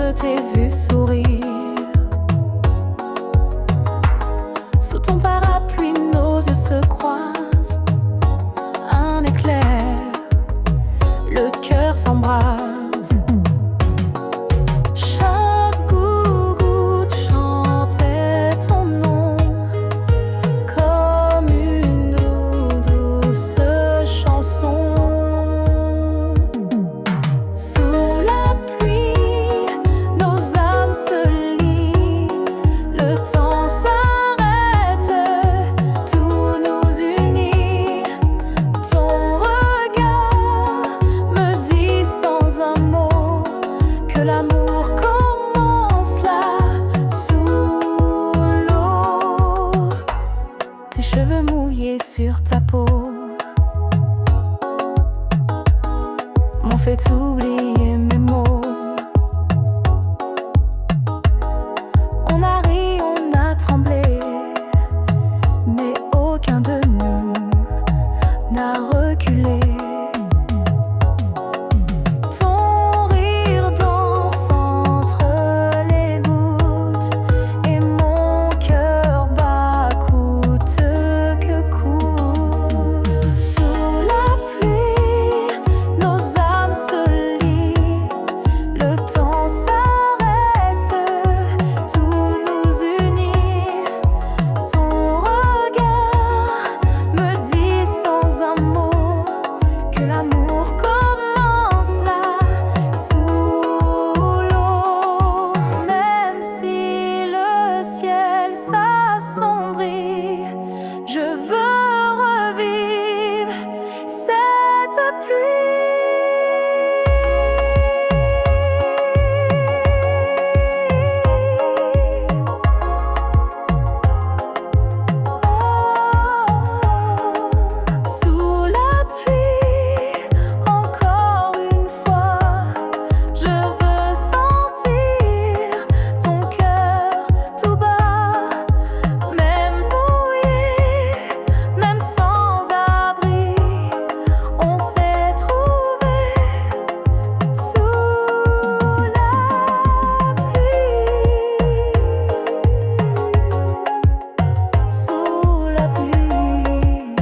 je t'ai vu sourire. Sous ton parapluie, nos yeux se croisent. Un éclair, le cœur s'embrase. Chaque goutte chantait ton nom comme une douce chanson. Sous la pluie, nos âmes se lient. Le temps s'arrête, tout nous unit. Ton regard me dit sans un mot que l'amour commence là, sous l'eau. Tes cheveux mouillés sur ta peau m'ont fait oublier mes mots. On a ri, on a tremblé, mais aucun de nous n'a reculé. Ton rire danse entre les gouttes et mon cœur bat coûte que coûte. Sous la pluie, nos âmes se lient. Le temps s'arrête, tout nous unit. Ton regard me dit sans un mot que l'amour commence là, sous l'eau. Même si le ciel s'assombrit, je veux revivre cette pluie. Sous la pluie, encore une fois, je veux sentir ton cœur tout bas. Même mouillé, même sans abri, on s'est trouvé sous la pluie. Sous la pluie,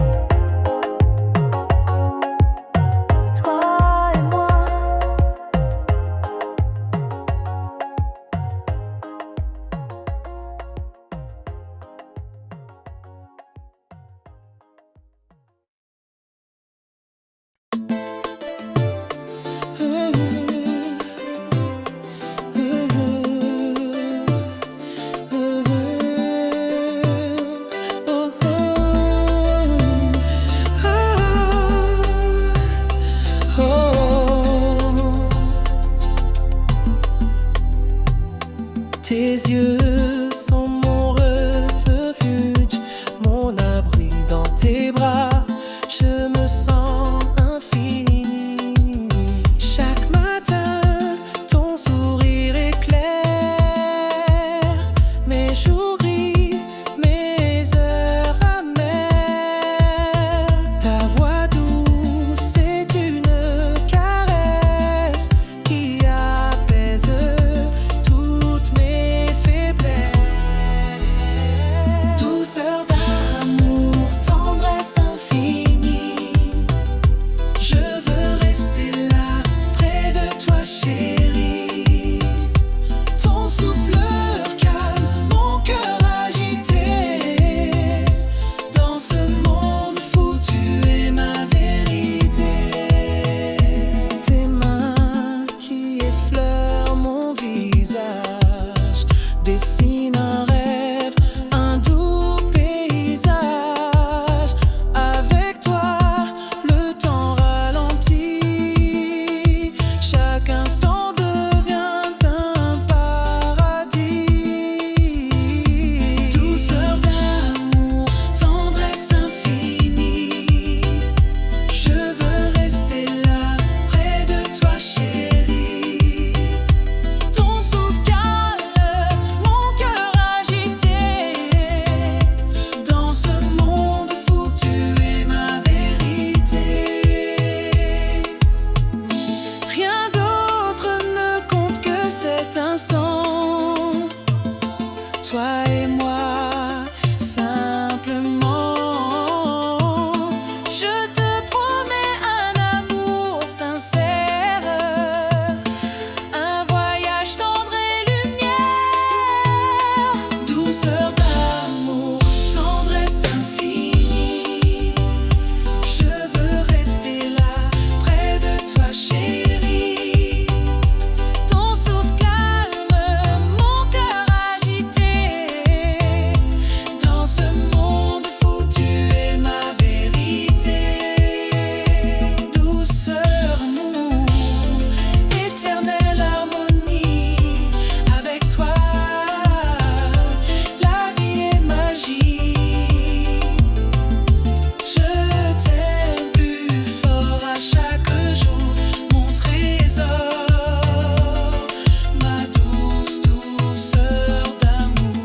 toi et moi. Tes yeux sont mon refuge, mon abri dans tes bras. Je me sens infini. Chaque matin, ton sourire éclaire mes jours gris, mes heures amères. Ta voix douce est une caresse qui apaise toutes mes faiblesses. cet instant, toi et moi, simplement. Je te promets un amour sincère, un voyage tendre et lumière, douceur d'amour, tendresse infinie. Je veux rester là, près de toi, chérie. Ton souffle calme mon cœur agité. Dans ce monde fou, tu es ma vérité. Douceur, amour, éternelle harmonie. Avec toi, la vie est magie. Je t'aime plus fort à chaque jour, mon trésor, ma douce douceur d'amour.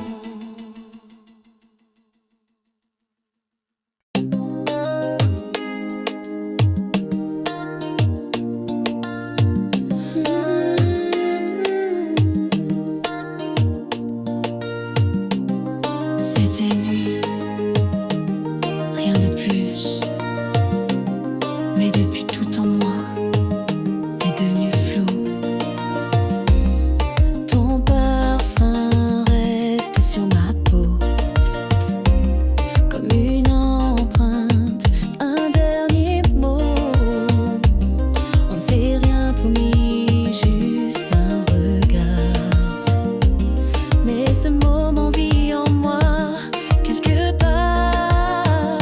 C'était nuit, rien de plus. Mais depuis tout en moi est devenu flou. Ton parfum reste sur ma peau, comme une empreinte, un dernier mot. On ne s'est rien promis, juste un regard. Mais ce moment vit en moi quelque part.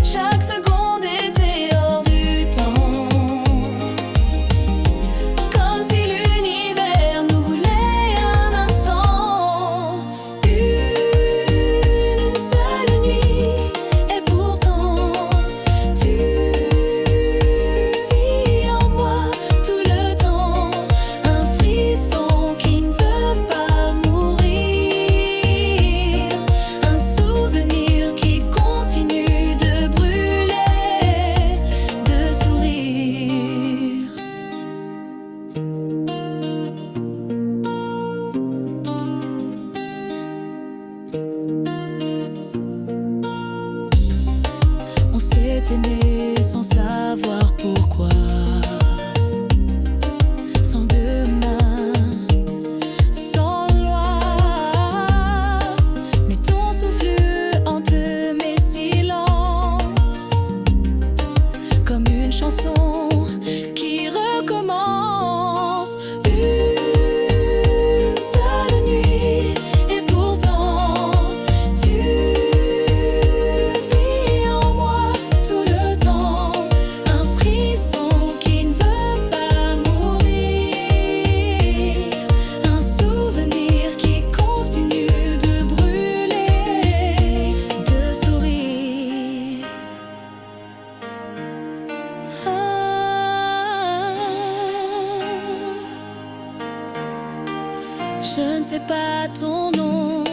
Chaque seconde était hors du temps, comme si l'univers nous voulait un instant. Une seule nuit, et pourtant tu vis en moi tout le temps. Un frisson qui ne veut pas mourir, un souvenir qui continue de brûler, de sourire. On s'est aimé sans savoir pourquoi, sans demain, sans loi. Mais ton souffle hante mes silences, comme une chanson qui recommence. Une seule nuit, et pourtant tu vis en moi tout le temps. Un frisson qui ne veut pas mourir, un souvenir qui continue de brûler, de sourire. Je ne sais pas ton nom,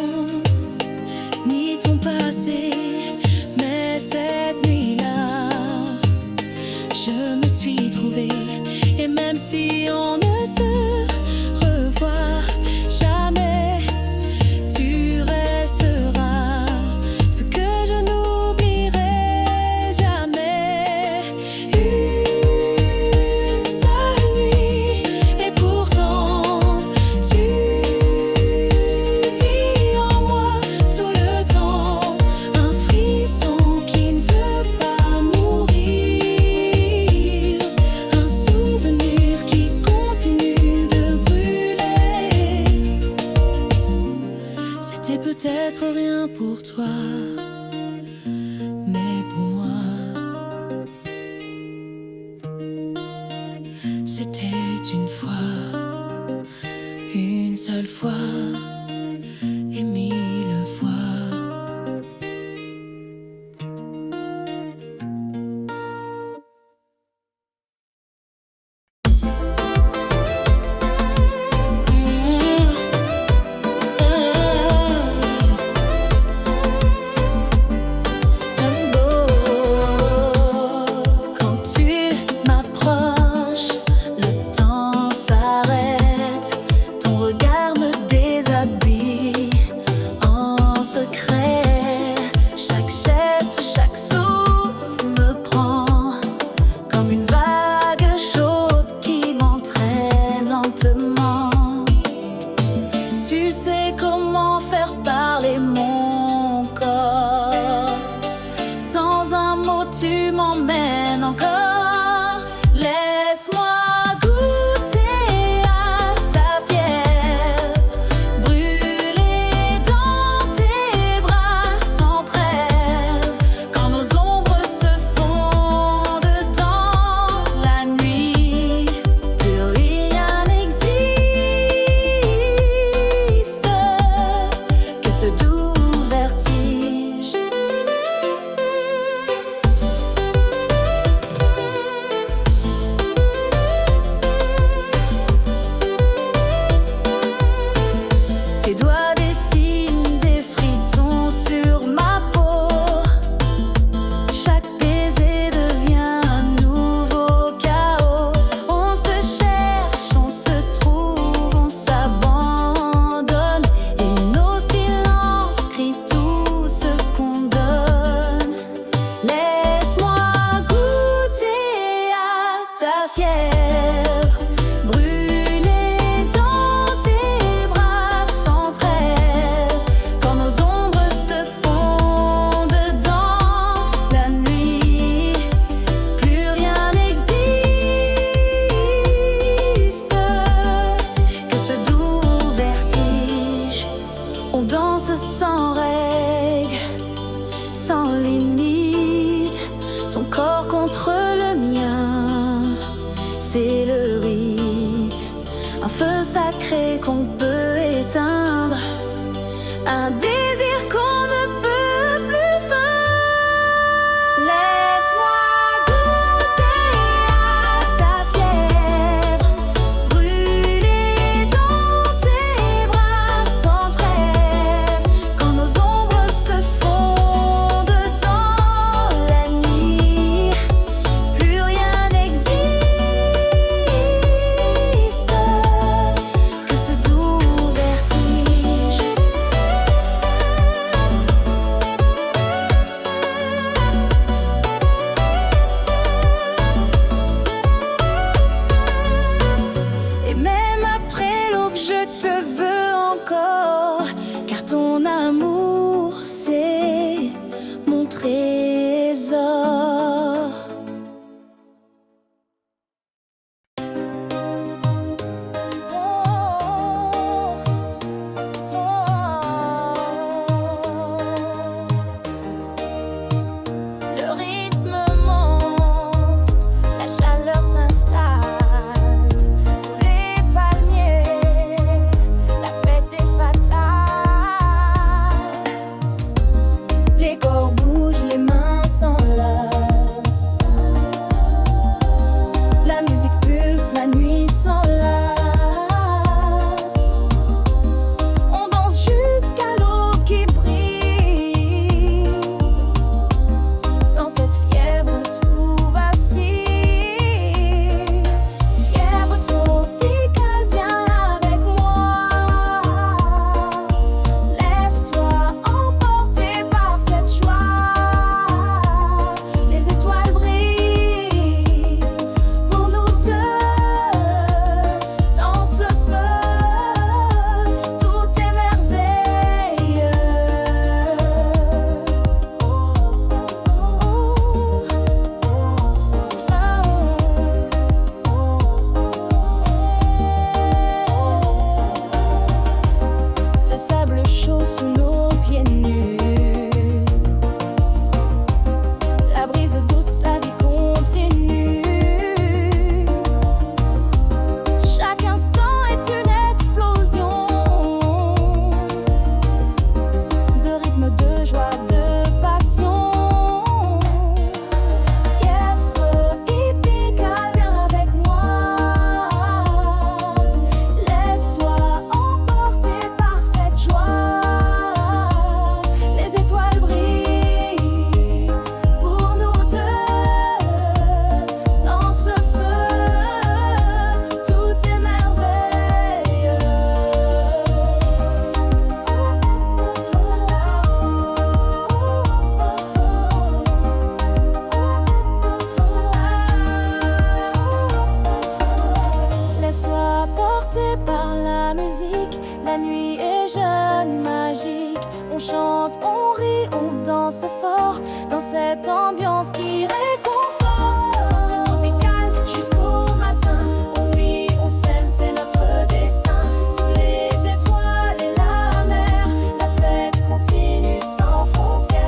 ni ton passé, mais cette nuit-là, je me suis trouvée. Et même si on ne se revoit jamais, tu resteras ce que je n'oublierai jamais. Une seule nuit, et pourtant tu vis en moi tout le temps. Un frisson qui ne veut pas mourir, un souvenir qui continue de brûler. C'était peut-être rien pour toi, mais pour moi, c'était une fois, une seule fois, et mille fois. Tu sais comment faire parler mon corps. Sans un mot tu m'emmènes encore. Laisse-moi goûter à ta fièvre, brûler dans tes bras sans trêve. Quand nos ombres se fondent dans la nuit, plus rien n'existe que ce doux vertige. Tes doigts dessinent des frissons sur ma peau. Chaque baiser devient un nouveau chaos. On se cherche, on se trouve, on s'abandonne. Et nos silences crient tout ce qu'on donne. Laisse-moi goûter à ta fièvre, brûler dans tes bras sans trêve. Quand nos ombres se fondent dans la nuit, plus rien n'existe que ce doux vertige. On danse sans règles, sans limite, ton corps contre le mien, c'est le rite, un feu sacré qu'on peut éteindre, un désir qu'on ne peut plus feindre. Laisse-moi goûter à ta fièvre, brûler dans tes bras sans trêve. Quand nos ombres se fondent dans la nuit, plus rien n'existe que ce doux vertige. Et même après l'aube, je te veux encore, car ton amour, c'est mon trésor. Le rythme monte, la chaleur s'installe sous les palmiers, la fête est fatale. Les corps bougent, les mains s'enlacent. La musique pulse, la nuit s'enlace. On danse jusqu'à l'aube qui brille. Dans cette fièvre tout vacille. Fièvre tropicale, viens avec moi. Laisse-toi emporter par cette joie. Les étoiles brillent pour nous deux. Dans ce feu, tout est merveilleux. Le sable chaud sous nos pieds nus. La brise douce, la vie continue. Chaque instant est une explosion de rythme, de joie, de passion. Fièvre hippique, viens avec moi. Laisse-toi emporter par cette joie. La nuit est jeune, magique. On chante, on rit, on danse fort dans cette ambiance qui réconforte. Tropical jusqu'au matin, on vit, on s'aime, c'est notre destin. Sous les étoiles et la mer, la fête continue sans frontières.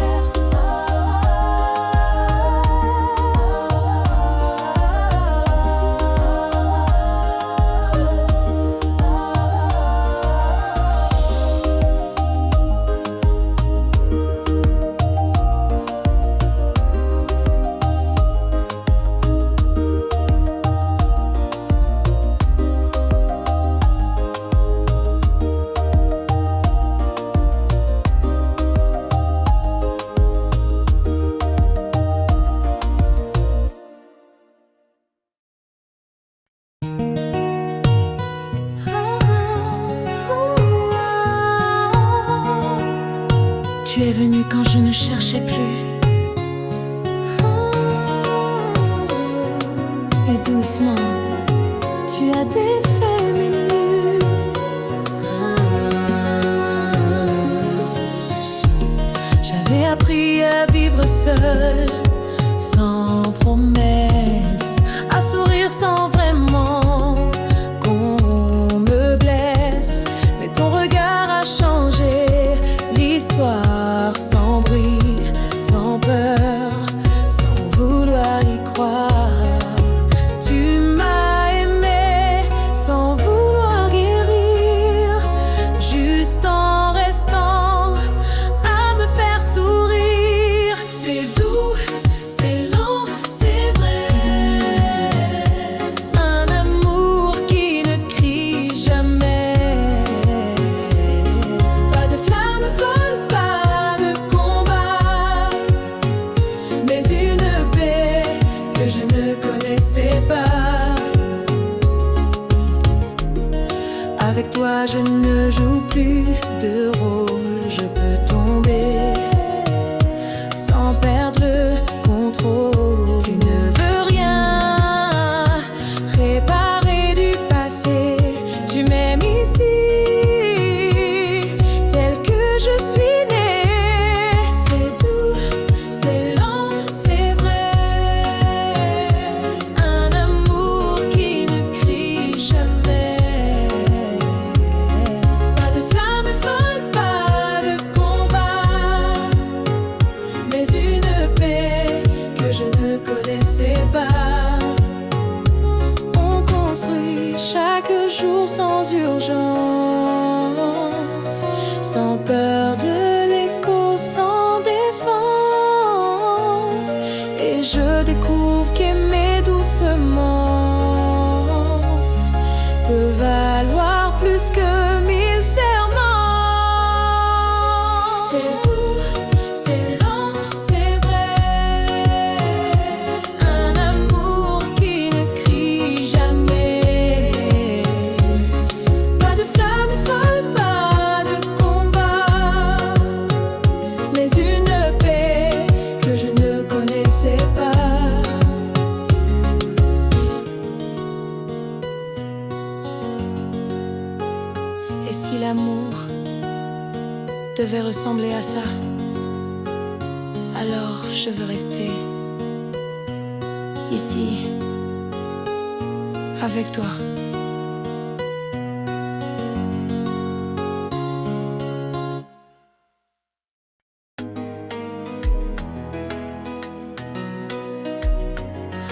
Tu es venu quand je ne cherchais plus. Et doucement, tu as défait mes murs. J'avais appris à vivre seul, sans promesse, à sourire sans vraiment qu'on me blesse. Mais ton regard a changé l'histoire, sans bruit, sans peur, sans vouloir y croire. Tu m'as aimé sans vouloir guérir, juste en restant à me faire sourire. C'est doux, c'est lent, c'est vrai. Un amour qui ne crie jamais. Pas de flamme folle, pas de combat, mais une paix que je ne connaissais pas. Avec toi je ne joue plus de rôle, je peux tomber sans perdre le contrôle. Tu ne veux rien réparer du passé, tu m'aimes ici, tel que je suis né. C'est doux, c'est lent, c'est vrai. Un amour qui ne crie jamais. Pas de flamme folle, pas de combat, mais une paix que je ne connaissais pas. On construit chaque jour sans urgence, sans peur de l'écho, sans défense. Et je découvre qu'aimer doucement peut valoir plus que 1000 serments. C'est doux, c'est lent, c'est vrai. Un amour qui ne crie jamais. Pas de flamme folle, pas de combat, mais une paix que je ne connaissais pas. Et si l'amour devait ressembler à ça, alors je veux rester ici avec toi.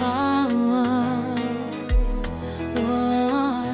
Ah, ah, ah,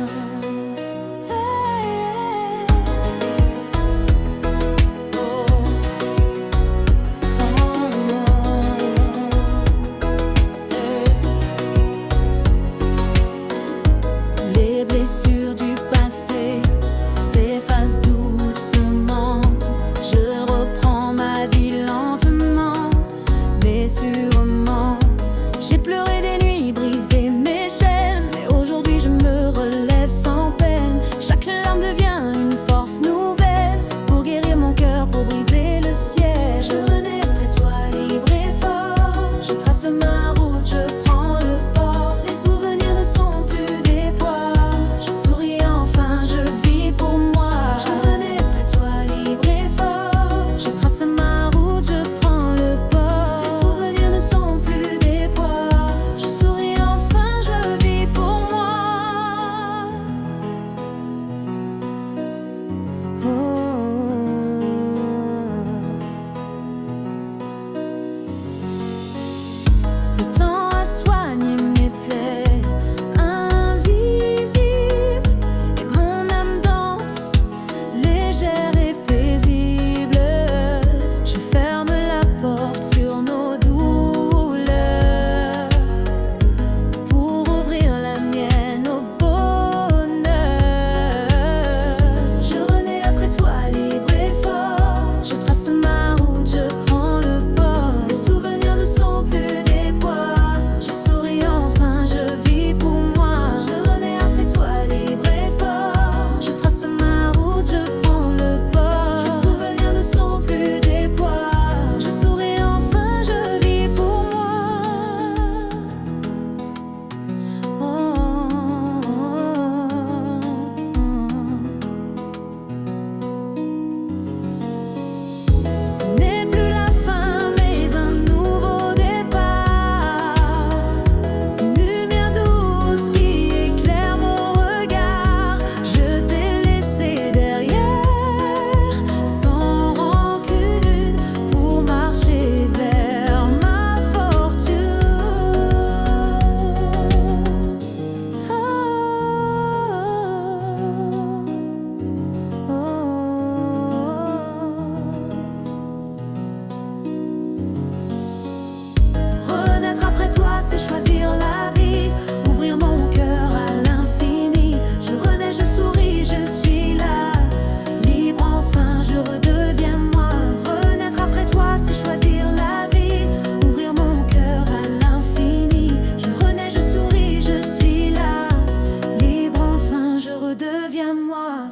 Ce n'est plus la fin, mais un nouveau départ. Une lumière douce qui éclaire mon regard. Je t'ai laissé derrière, sans rancune, pour marcher vers ma fortune. Renaître après toi, c'est choisir la vie, ouvrir mon cœur à l'infini. Je renais, je souris, je suis là, libre enfin, je redeviens moi. Renaître après toi, c'est choisir la vie, ouvrir mon cœur à l'infini. Je renais, je souris, je suis là, libre enfin, je redeviens moi.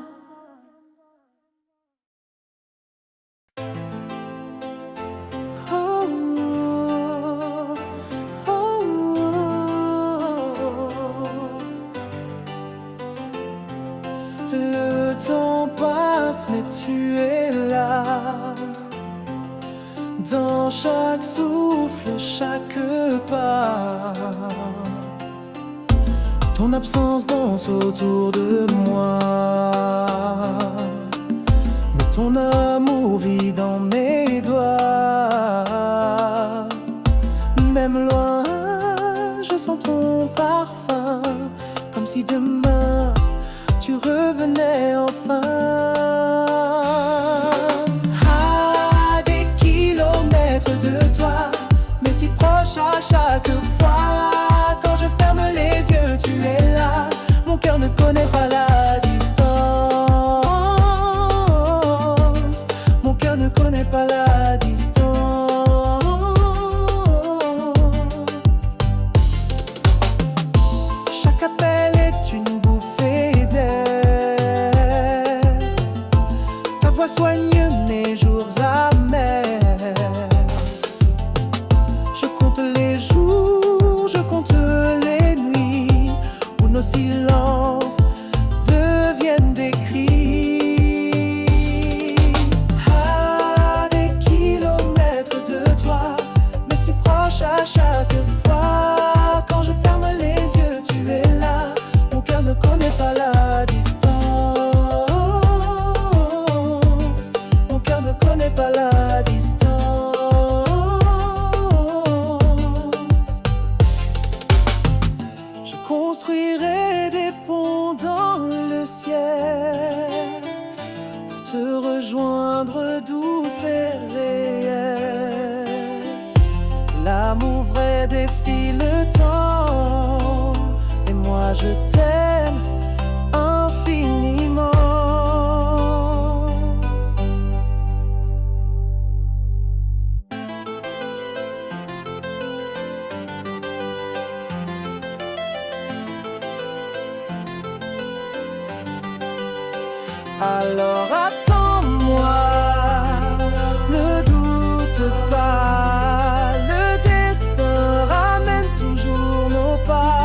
Le temps passe, mais tu es là. Dans chaque souffle, chaque pas. Ton absence danse autour de moi. Mais ton amour vit dans mes doigts. Même loin, je sens ton parfum. Comme si demain tu revenais enfin. À des kilomètres de toi, mais si proche à chaque fois. Quand je ferme les yeux, tu es là. Mon cœur ne connaît pas la distance. Mon cœur ne connaît pas la distance. Chaque appel est une bouffée d'air. Ta voix soigne mes jours amers. Je compte les jours, je compte les nuits où nos silences deviennent des cris. À des kilomètres de toi, mais si proche à chaque fois. Quand je ferme les yeux, tu es là. Mon cœur ne connaît pas la distance. Mon cœur ne connaît pas la distance. Je construirai des ponts dans le ciel pour te rejoindre douce et réelle. L'amour vrai défie le temps et moi je t'aime infiniment. Alors attends-moi, ne doute pas, le destin ramène toujours nos pas.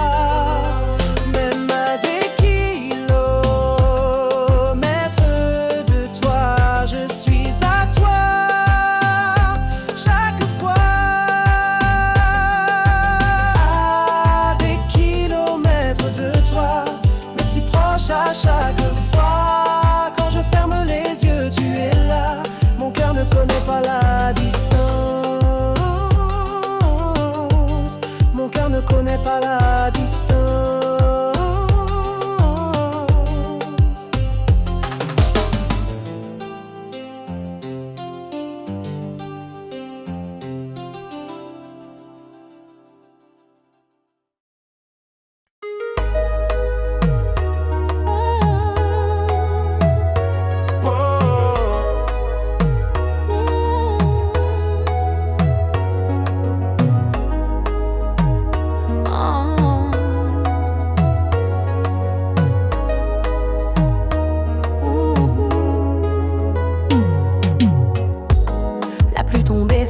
Même à des kilomètres de toi, je suis à toi chaque fois. À des kilomètres de toi, mais si proche à chaque fois. Quand je ferme les yeux, tu es là. Mon cœur ne connaît pas la distance. Mon cœur ne connaît pas la distance.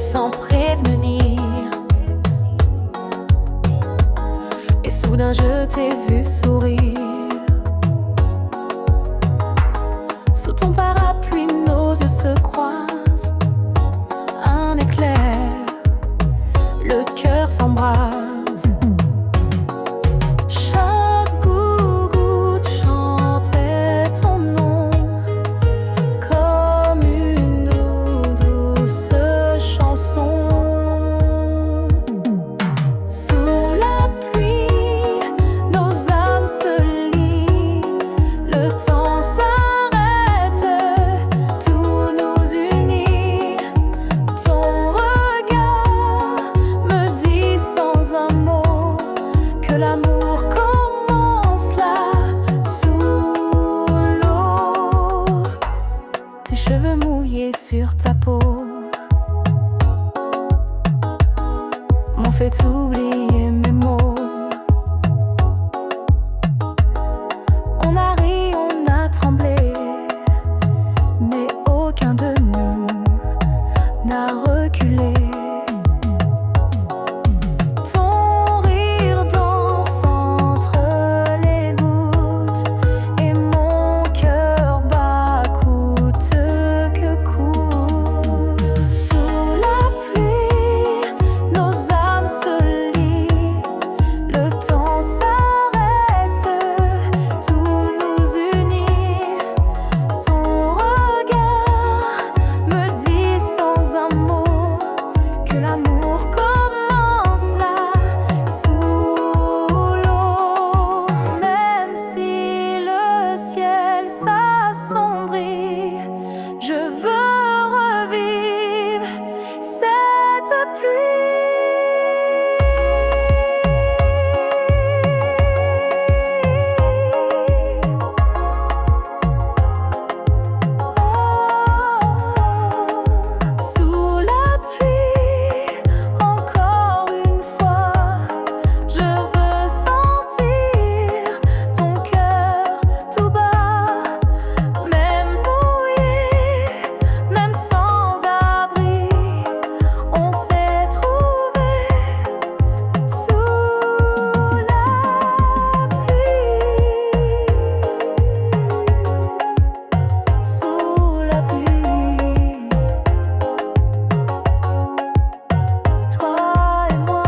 sans prévenir. Et soudain je t'ai vu sourire. Sous ton parapluie nos yeux se croisent. cheveux mouillés sur ta peau m'ont fait oublier mes mots. On a ri, on a tremblé, mais aucun de nous n'a reculé. Ton rire danse entre les gouttes et mon cœur bat coûte que coûte. Sous la pluie, nos âmes se lient, le temps s'arrête, tout nous unit. Ton regard me dit sans un mot que l'amour commence là, sous l'eau. Même si le ciel s'assombrit, je veux revivre cette pluie. Sous la pluie, encore une fois, je veux sentir ton cœur tout bas, même mouillé, même sans abri, on s'est trouvé sous la pluie. Sous la pluie, toi et moi.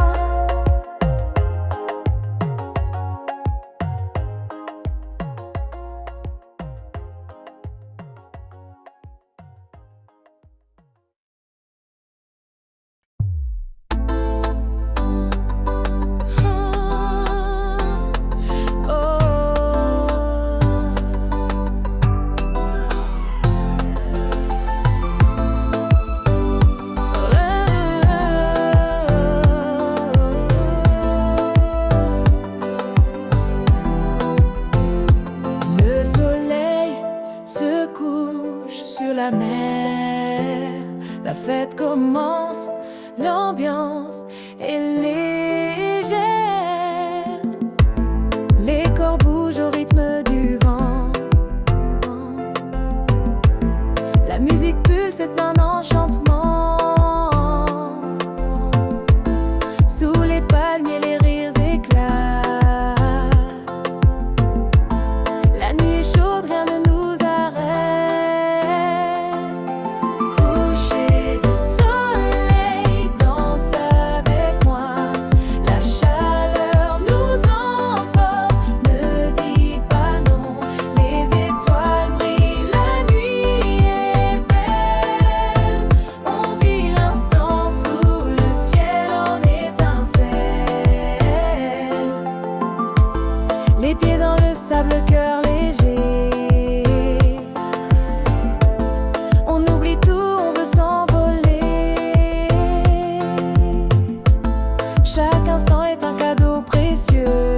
Le soleil se couche sur la mer, la fête commence, l'ambiance est légère. Les corps bougent au rythme du vent. La musique pulse, c'est un enchantement. Sous les palmiers, les rires éclatent. La nuit est chaude, rien ne nous arrête. Coucher de soleil, danse avec moi. La chaleur nous emporte, ne dis pas non. Les étoiles brillent, la nuit est belle. On vit l'instant sous le ciel en étincelle. Les pieds dans le sable, cœur léger. On oublie tout, on veut s'envoler. Chaque instant est un cadeau précieux.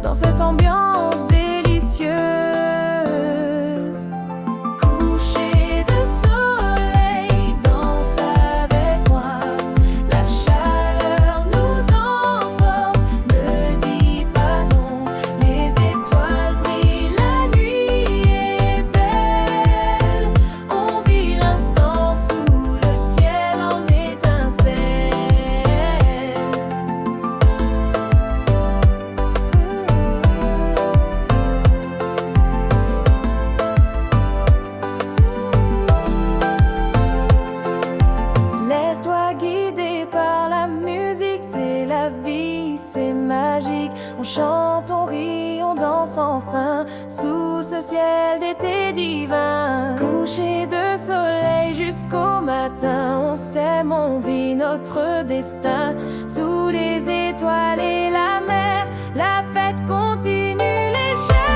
Dans cette ambiance délicieuse. Coucher de soleil, danse avec moi. La chaleur nous emporte, ne dis pas non. Les étoiles brillent, la nuit est belle. On vit l'instant sous le ciel en étincelle. Laisse-toi guider par la musique, c'est la vie, c'est magique. On chante, on rit, on danse enfin sous ce ciel d'été divin. Coucher de soleil jusqu'au matin, on s'aime, on vit notre destin sous les étoiles et la mer. La fête continue légère.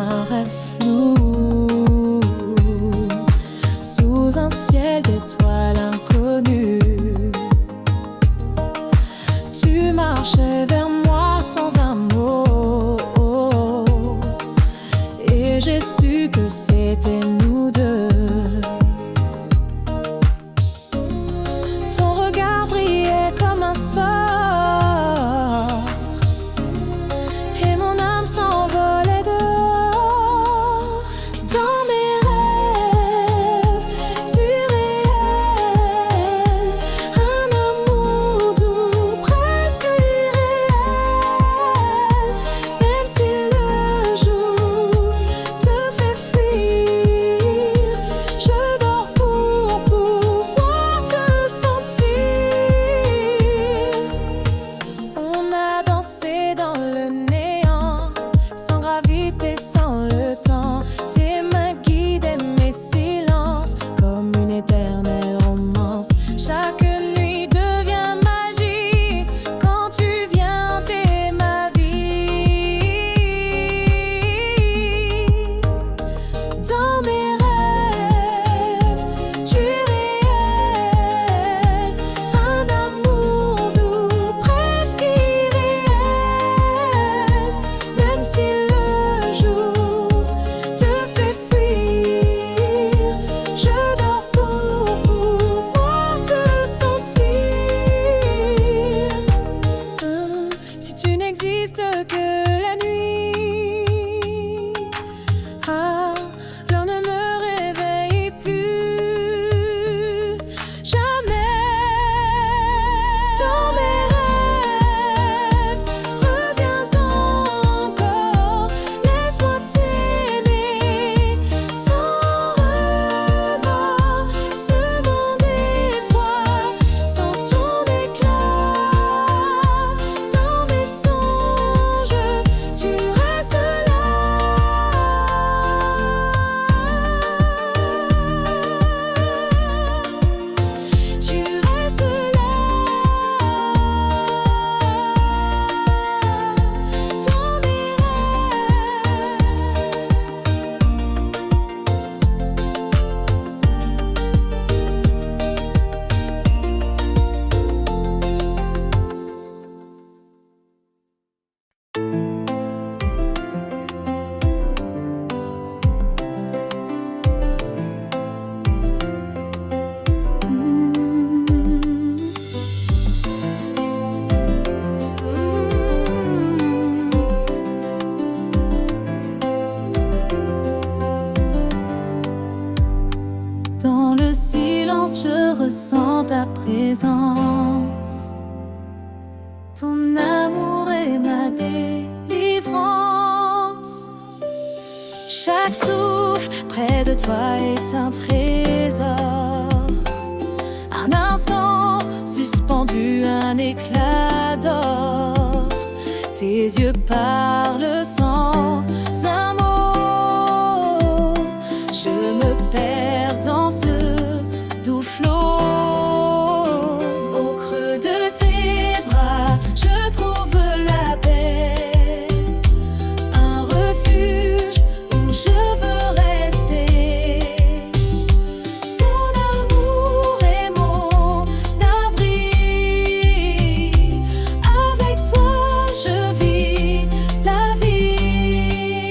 un rêve flou, sous un ciel d'étoiles inconnues. Tu marchais vers moi sans un mot, et j'ai su que c'était nous deux. Ton regard brillait comme un sort, et mon âme s'envolait dehors. Dans mes rêves, tu réel, un amour doux, presque irréel. Même si le jour te fait fuir, je dors pour pouvoir te sentir. On a dansé dans le néant, sans gravité, sans le temps. Tes mains guidaient mes silences, comme une éternelle romance. Chaque nuit devient magie, quand tu viens hanter ma vie. Dans mes rêves, tu es réel, un amour doux, presque irréel. Même si le jour te fait fuir, je dors pour pouvoir te sentir. Si tu n'existes que la nuit, alors ne me réveille plus jamais. Dans mes rêves, reviens encore, laisse-moi t'aimer sans remords. Ce monde est froid sans ton éclat. Dans mes songes, tu restes là. Tu restes là. Dans mes Dans le silence, je ressens ta présence. Ton amour est ma délivrance. Chaque souffle près de toi est un trésor. Un instant suspendu, un éclat d'or. Tes yeux parlent sans un mot. Je me perds dans ce doux flot. Au creux de tes bras, je trouve la paix. Un refuge où je veux rester. Ton amour est mon abri. Avec toi, je vis la vie.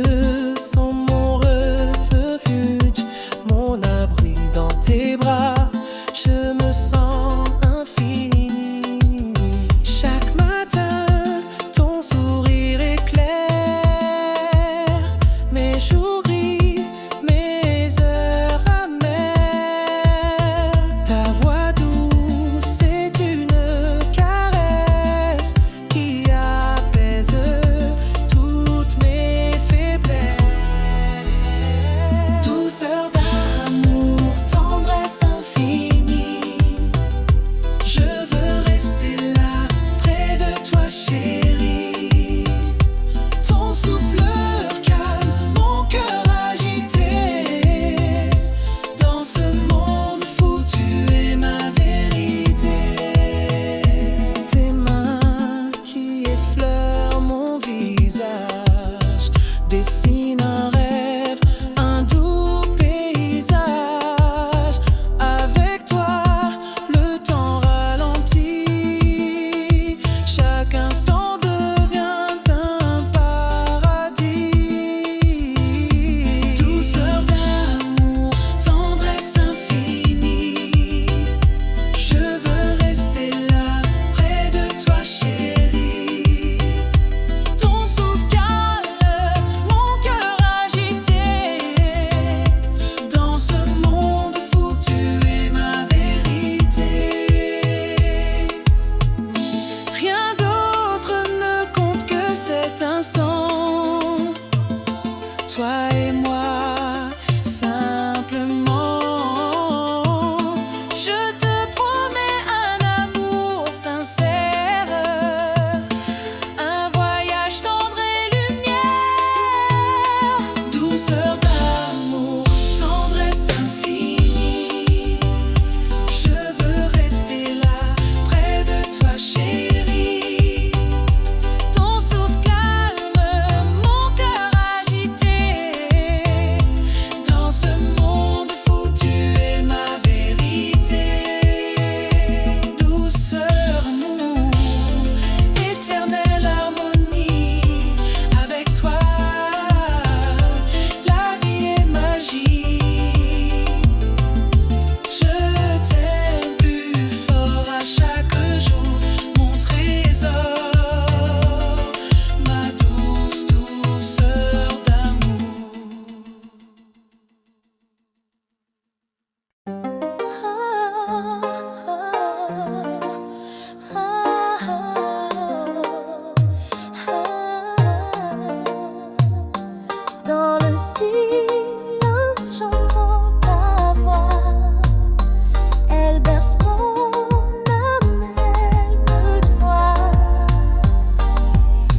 te sens mon refuge, mon abri dans tes bras. Je me sens infini. Chaque matin, ton sourire éclaire mes jours gris, mes heures amères. Ta voix douce est une caresse qui apaise toutes mes faiblesses. Douceur d'amour, tendresse infinie. Je veux rester là, près de toi, chérie. Ton souffle calme mon cœur agité. Dans ce monde fou, tu es ma vérité. Tes mains qui effleurent mon visage dessinent un rêve, un doux paysage. Avec toi, le temps ralentit. Chaque instant devient un paradis. Douceur d'amour, tendresse infinie. Je veux rester là, près de toi, chérie. Ton souffle calme mon cœur agité. Dans ce monde fou, tu es ma vérité. Rien d'autre ne compte que cet instant. Toi et moi, simplement. Je te promets un amour sincère, un voyage tendre et lumière. Douceur d'amour, tendresse infinie. Je veux rester là, près de toi, chérie. Ton souffle calme mon cœur agité. Dans ce monde fou, tu es ma vérité. Douceur, amour, éternelle harmonie. Avec toi, la vie est magie. Je t'aime plus fort à chaque jour, mon trésor, ma douce douceur d'amour. Dans le silence, j'entends ta voix. Elle berce mon âme, elle me noie.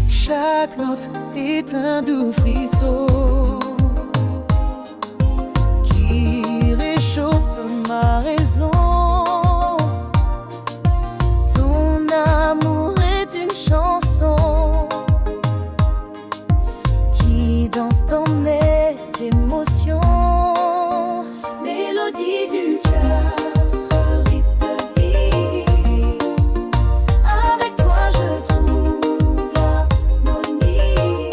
Chaque note est un doux frisson qui réchauffe ma raison. Ton amour est une chanson qui danse dans mes émotions. Mélodie du cœur, rythme de vie. Avec toi je trouve l'harmonie.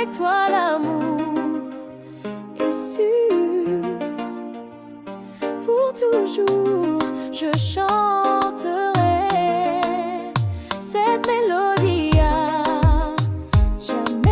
avec toi l'amour est sûr. Pour toujours, je chanterai cette mélodie à jamais.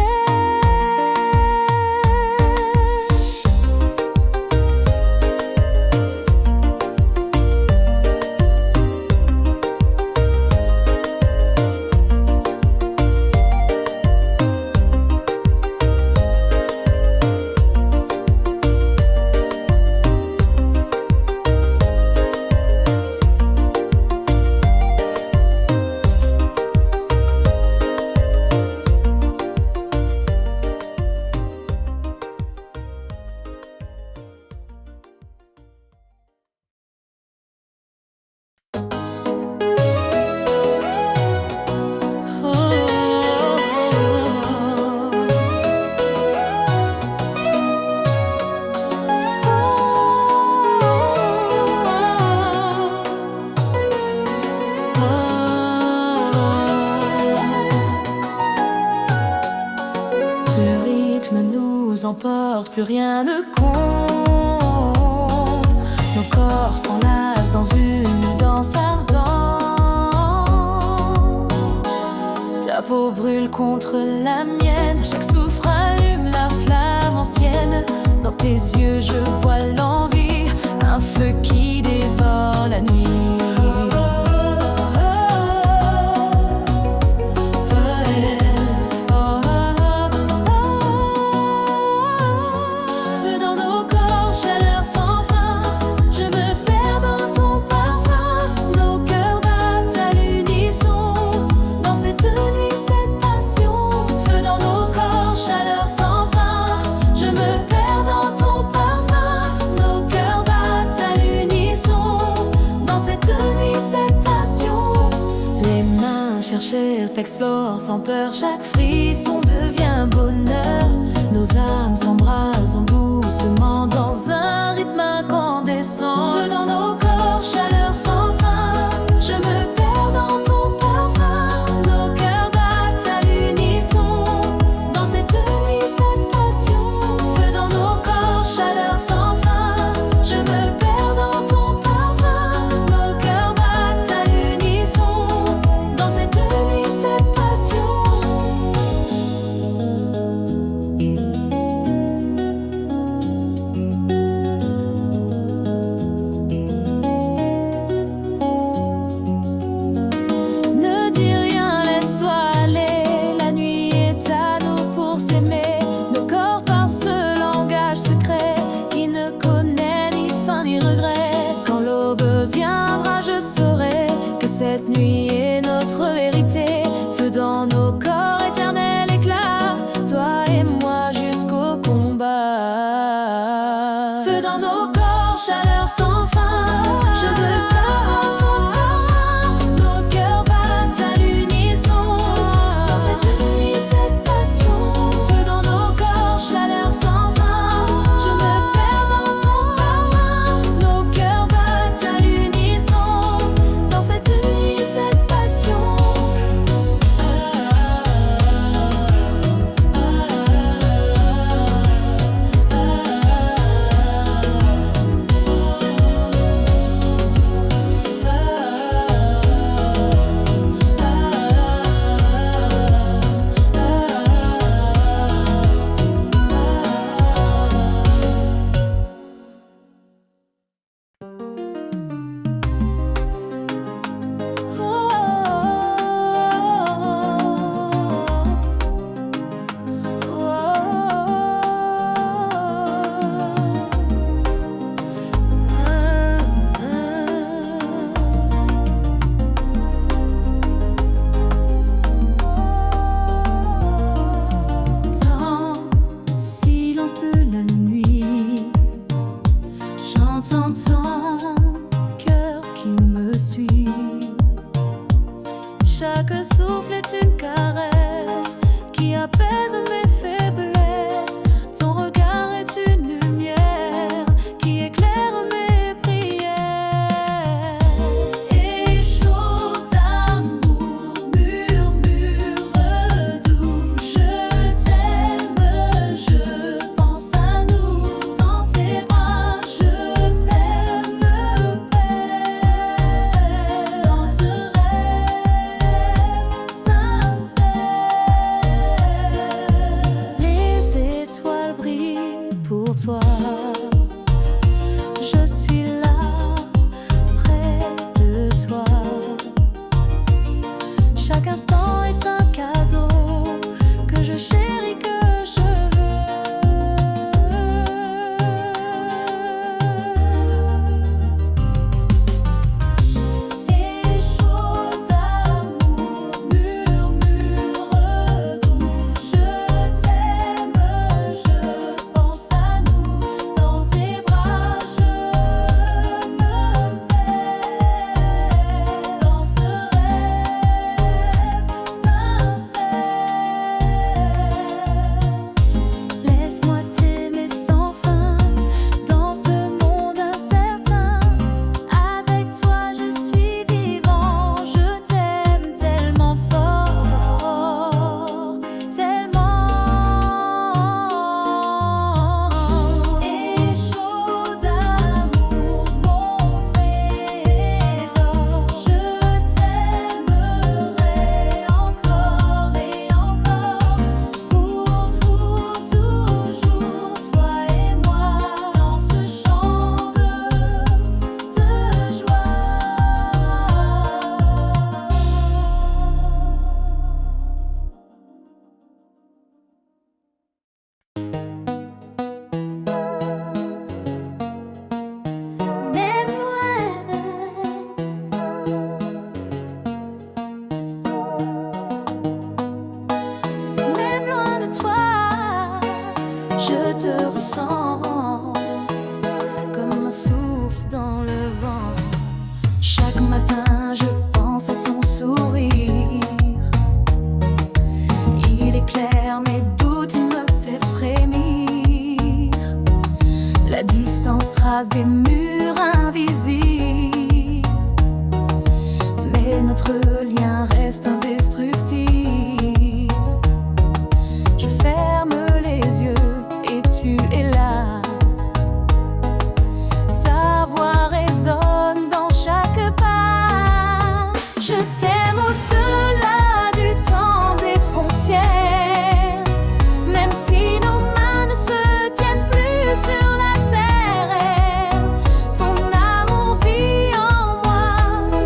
Le rythme nous emporte, plus rien ne compte. Nos corps s'enlacent dans une danse ardente. Ta peau brûle contre la mienne, chaque souffle allume la flamme ancienne. Dans tes yeux je vois l'envie, un feu qui dévore la nuit. Chercheur t'explore sans peur, chaque frisson devient bonheur. Nos âmes s'embrasent en doucement dans un rythme incandescent. Feu dans nos corps, chaleur sans fin, je me perds dans ton parfum. Nos cœurs battent à l'unisson, dans cette nuit, cette passion. Feu dans nos corps, chaleur sans fin, je me perds dans ton parfum. Nos cœurs battent à l'unisson, dans cette nuit, cette passion. chérie que je Et chaud d'amour, murmure doux. Je t'aime, je pense à nous. Dans tes bras, je me perds. Dans ce rêve sincère, laisse-moi t'aimer sans fin. Dans ce monde incertain, avec toi je suis vivant. Je t'aime tellement fort, tellement. Et chaud d'amour, mon trésor. Je t'aimerai encore et encore. Pour toujours, toi et moi, dans ce chant de joie. Même loin de toi, je te ressens comme un souffle dans le vent. Chaque matin, je pense à ton sourire. Il éclaire mes doutes, il me fait frémir. La distance trace des murs invisibles, mais notre lien reste indestructible. Je ferme les yeux et tu es là. Ta voix résonne dans chaque pas. Je t'aime au-delà du temps des frontières. Même si nos mains ne se tiennent plus sur la terre, ton amour vit en moi,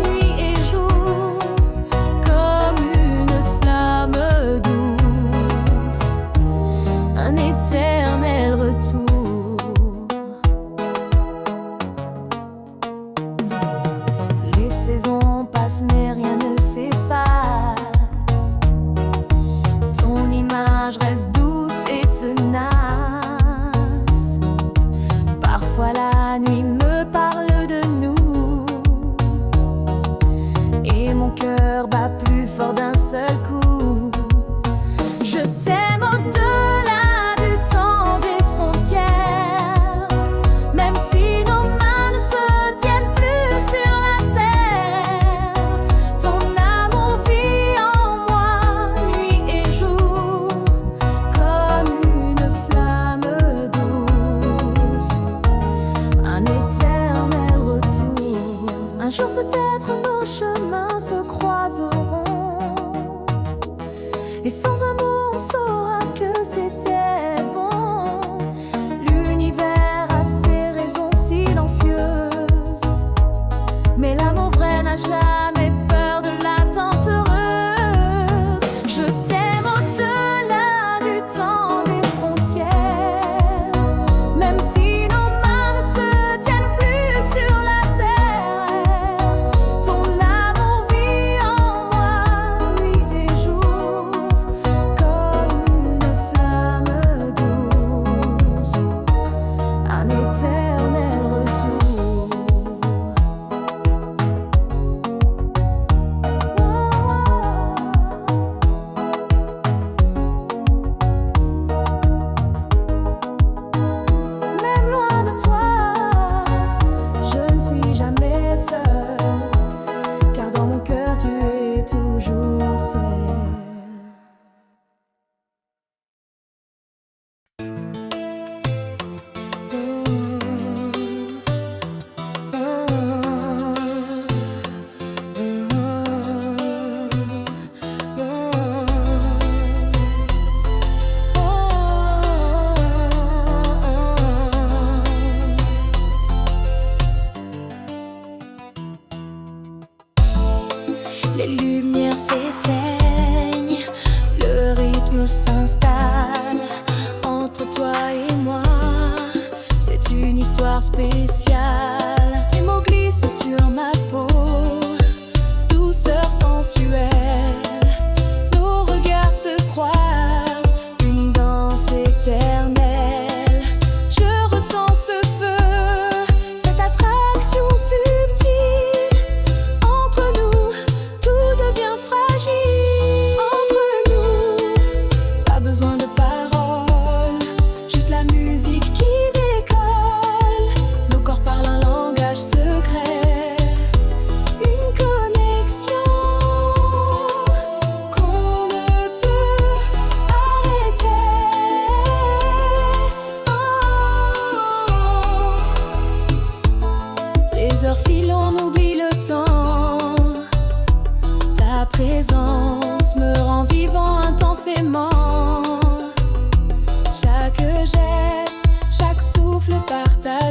nuit et jour, comme une flamme douce, un éternel retour. Les saisons passent mais rien ne s'efface. Ton image reste douce et tenace. Parfois la nuit me parle de nous, et mon cœur bat plus fort d'un seul coup. Je t'aime au-delà du temps des frontières. Même si nos mains ne se tiennent plus sur la terre, ton amour vit en moi, nuit et jour, comme une flamme douce, un éternel retour. Un jour peut-être nos chemins se croiseront, et sans amour on saura que c'est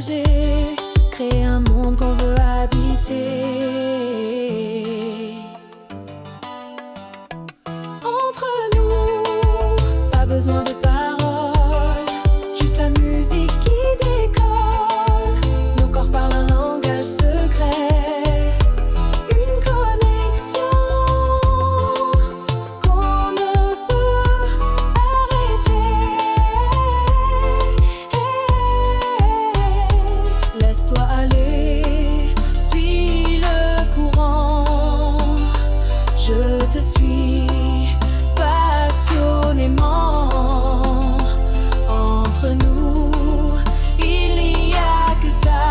voyager, créer un monde qu'on veut habiter. Entre nous, pas besoin de paroles, juste la musique qui décolle. Nos corps parlent un langage secret, une connexion qu'on ne peut arrêter. Laisse-toi aller, suis le courant, je te suis passionnément. Entre nous, il n'y a que ça,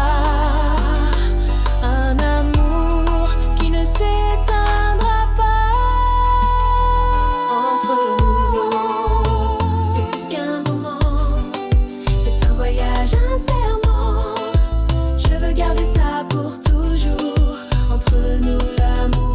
un amour qui ne s'éteindra pas. Entre nous, c'est plus qu'un moment, c'est un voyage, un serment. Je veux garder ça pour toujours, entre nous l'amour.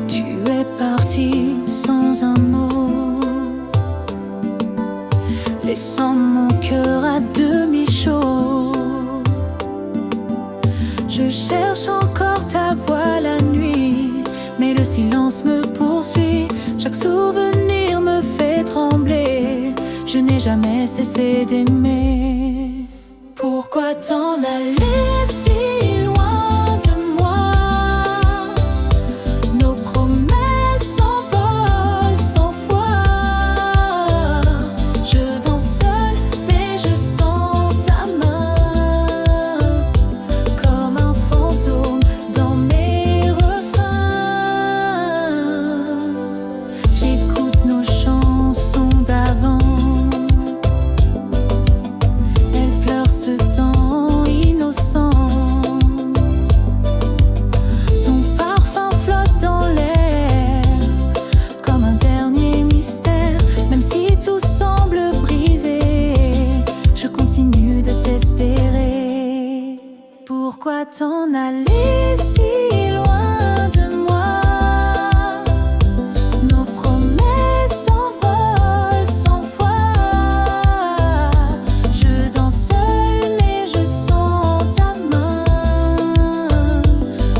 Tu es parti sans un mot, laissant mon cœur à demi chaud. Je cherche encore ta voix la nuit, mais le silence me poursuit. Chaque souvenir me fait trembler. Je n'ai jamais cessé d'aimer. Pourquoi t'en aller si loin de moi? Nos promesses s'envolent sans foi. Je danse seule, mais je sens ta main comme un fantôme dans mes refrains. J'écoute nos chansons d'avant, elles pleurent ce temps innocent. Ton parfum flotte dans l'air comme un dernier mystère. Même si tout semble brisé, je continue de t'espérer. Pourquoi t'en aller si loin de moi? Nos promesses s'envolent sans foi. Je danse seule, mais je sens ta main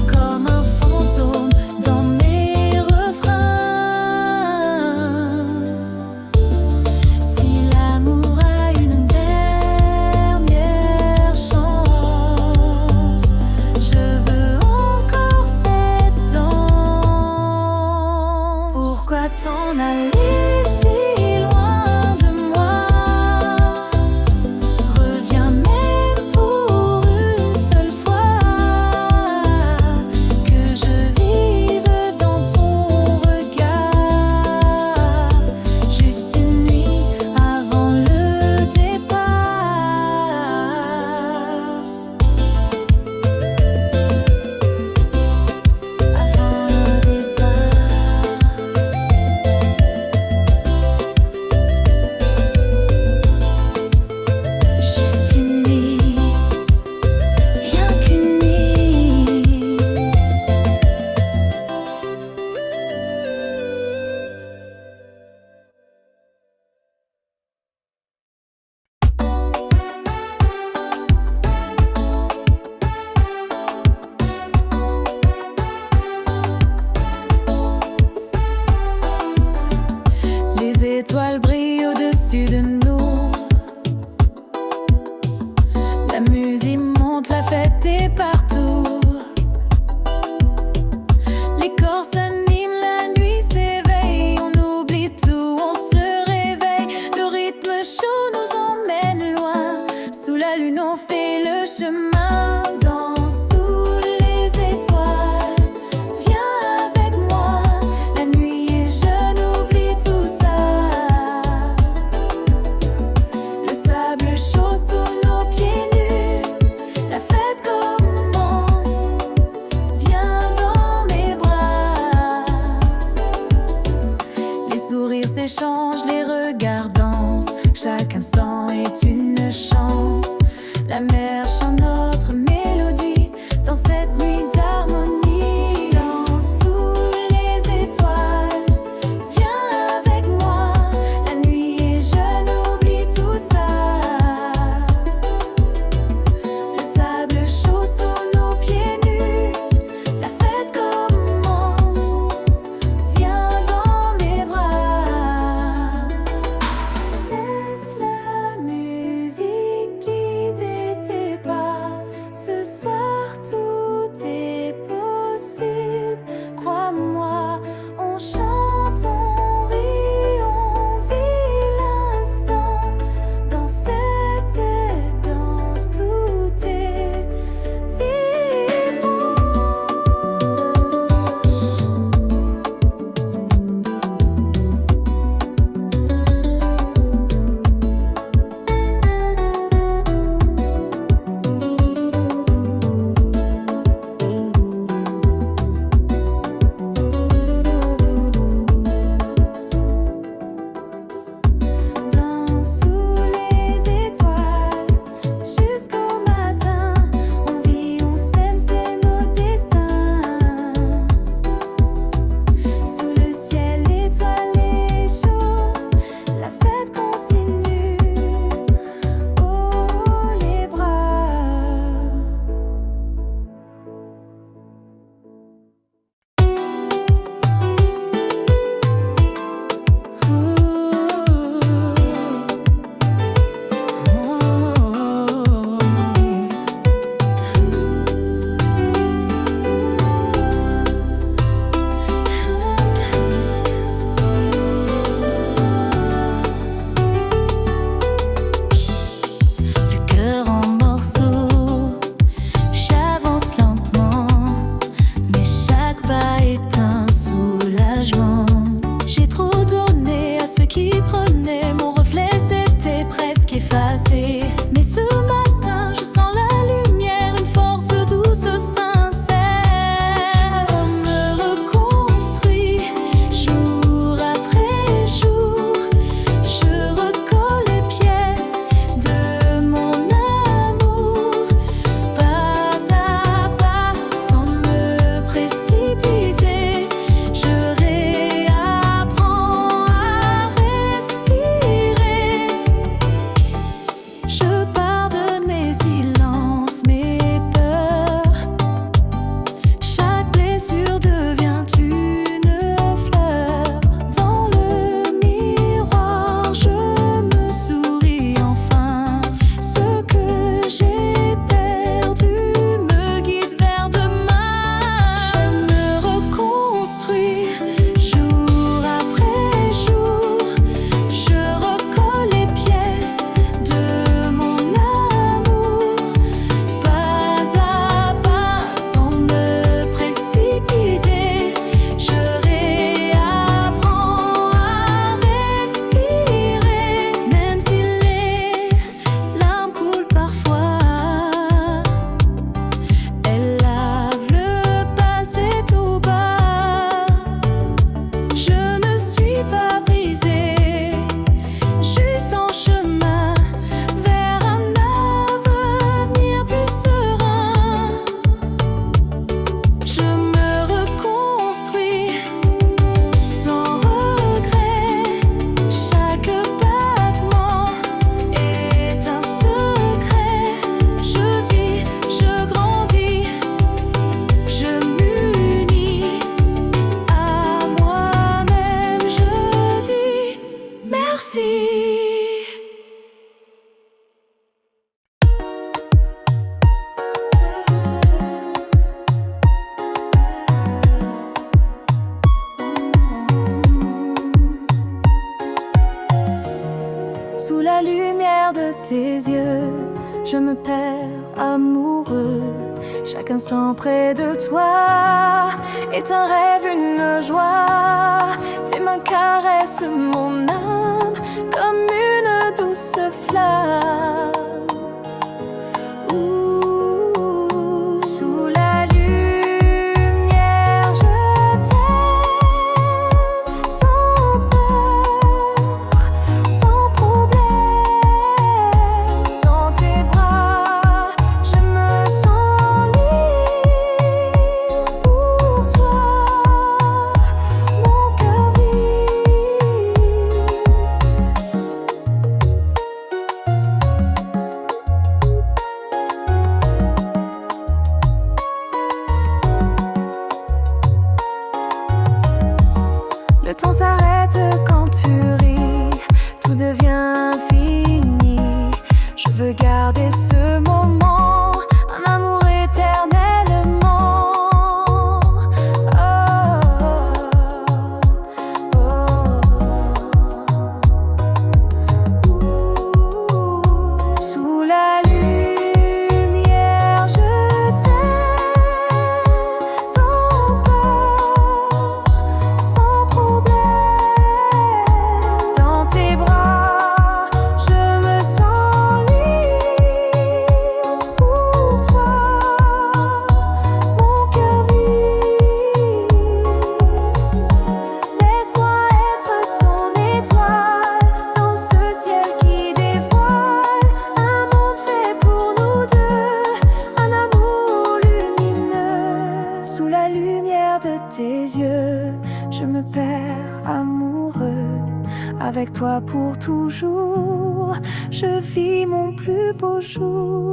comme un fantôme dans mes refrains. Si l'amour a une dernière chance, je veux encore cette danse. Pourquoi t'en aller si loin de moi? Reviens même pour une seule fois, que je vive dans ton regard. Juste une nuit avant le départ. Avant le départ. Juste une nuit, rien qu'une nuit. Les étoiles brillent au-dessus de nous. La musique monte, la fête est partout. Les corps s'animent, la nuit s'éveille. On oublie tout, on se réveille. Le rythme chaud nous emmène loin. Sous la lune, on fait le chemin. Danse sous les étoiles. Viens avec moi. La nuit est jeune, oublie tout ça. sourires s'échangent, les regards dansent. Chaque instant est une chance. La mer chante notre mélodie dans cette nuit d'harmonie. Danse sous les étoiles, viens avec moi la nuit et je n'oublie tout ça. Le sable chaud sous nos pieds nus, la fête commence. Viens dans mes bras. Laisse la musique guider tes pas. Ce soir tout est possible. Crois-moi, on chante, on rit, on vit l'instant. Dans cette danse, tout est vibrant. Danse sous les étoiles jusqu'au matin. On vit, on s'aime, c'est nos destins. Sous le ciel étoilé chaud, la fête continue. Oh, les bras. Le cœur en morceaux, j'avance lentement, mais chaque pas est un soulagement. J'ai trop donné à ceux qui prenaient mon reflet, c'était presque effacé. Mais ce matin, je sens la lumière, une force douce, sincère. Je me reconstruis jour après jour. Je recolle les pièces de mon amour, pas à pas, sans me précipiter. Je réapprends à respirer. Je pardonne mes silences, mes peurs. Chaque blessure devient une fleur. Dans le miroir, je me souris enfin. Ce que j'ai perdu me guide vers demain. Je me reconstruis jour après jour. Je recolle les pièces de mon amour, pas à pas, sans me précipiter. Je réapprends à respirer. Même si les larmes coulent parfois, elles lavent le passé tout bas. Je ne suis pas brisée, juste en chemin vers un avenir plus serein. Je me reconstruis sans regret. Chaque battement est un secret. Je vis, je grandis, je m'unis à moi-même. Je dis merci. Sous la lumière de tes yeux, je me perds amoureux. Chaque instant près de toi est un rêve, une joie. Tes mains caressent mon âme comme une douce flamme. Sous la lumière, je t'aime sans peur. t'éclates quand tu ris, tout devient infini. Je veux garder ce moment, un amour éternellement. Oh, oh, oh. Sous la lumière, je t'aime sans peur, sans problème. Dans tes bras, je me sens libre. Pour toi, mon cœur vibre. Laisse-moi être ton étoile dans ce ciel qui dévoile un monde fait pour nous deux, un amour lumineux. Sous la lumière de tes yeux, je me perds amoureux. Avec toi pour toujours, je vis mon plus beau jour.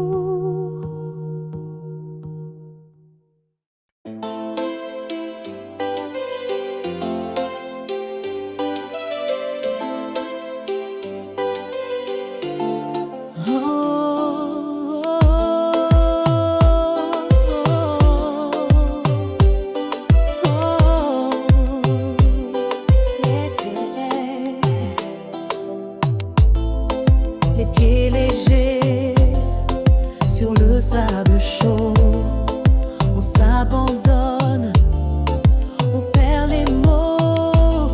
Les pieds légers sur le sable chaud, on s'abandonne, on perd les mots.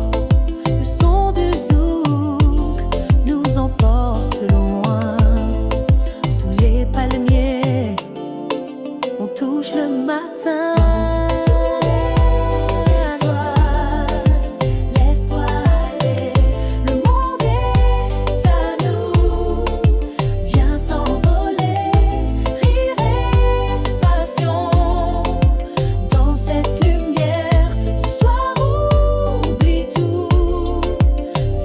Le son du zouk nous emporte loin. Sous les palmiers, on touche le matin. Laisse-toi aller, le monde est à nous. Viens t'envoler, rire et passion. Dans cette lumière, ce soir oublie tout.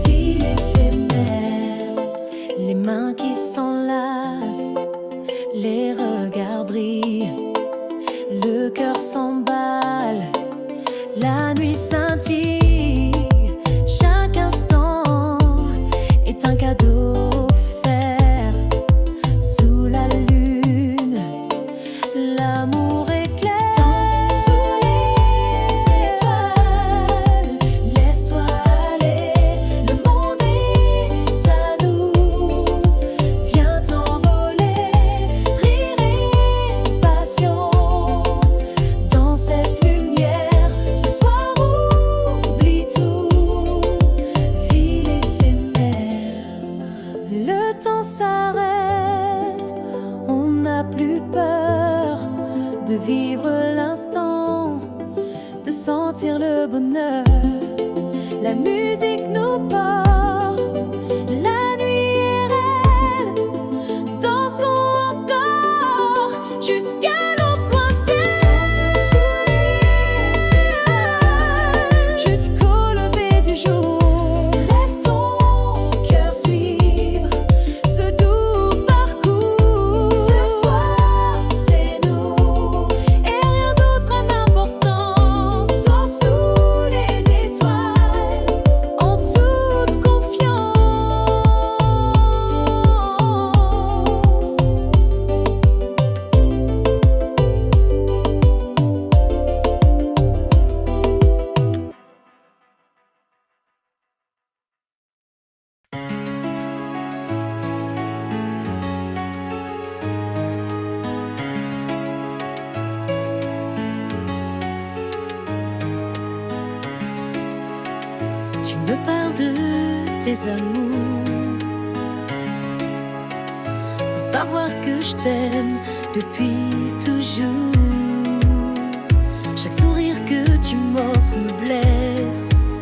Vie éphémère, les mains qui s'enlacent, les regards brillent, le cœur s'emballe, la nuit scintille. Chaque instant est un cadeau offert. Sous la lune, l'amour éclaire. Danse sous les étoiles, laisse-toi aller, le monde est à nous. Viens t'envoler, rire et passion. Dans cette lumière, ce soir oublie tout. Vie éphémère, le temps s'arrête, on n'a plus peur de vivre l'instant, de sentir le bonheur. La musique nous porte, la nuit est reine. Dansons encore jusqu'à l'eau pointée. Sous les étoiles, jusqu'au lever du jour. Laisse ton cœur suivre ce doux parcours. Ce soir, c'est nous et rien d'autre n'a d'importance. Sors sous les étoiles en toute confiance. Tu me parles de tes amours sans savoir que je t'aime depuis toujours. Chaque sourire que tu m'offres me blesse,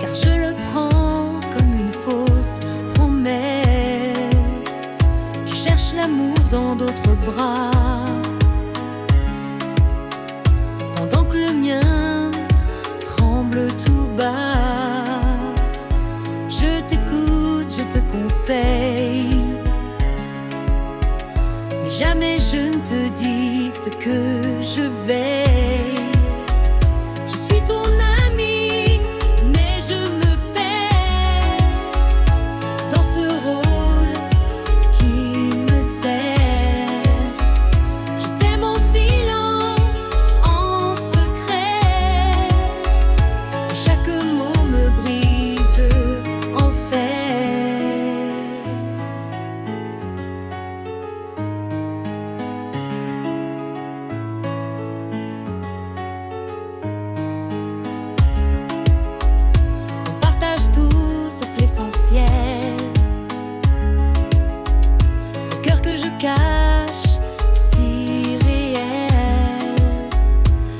car je le prends comme une fausse promesse. Tu cherches l'amour dans d'autres bras, pendant que le mien tremble tout bas. Je t'écoute, je te conseille, mais jamais je ne te dis ce que je vais. Je suis ton ami, l'essentiel. Le cœur que je cache, si réel.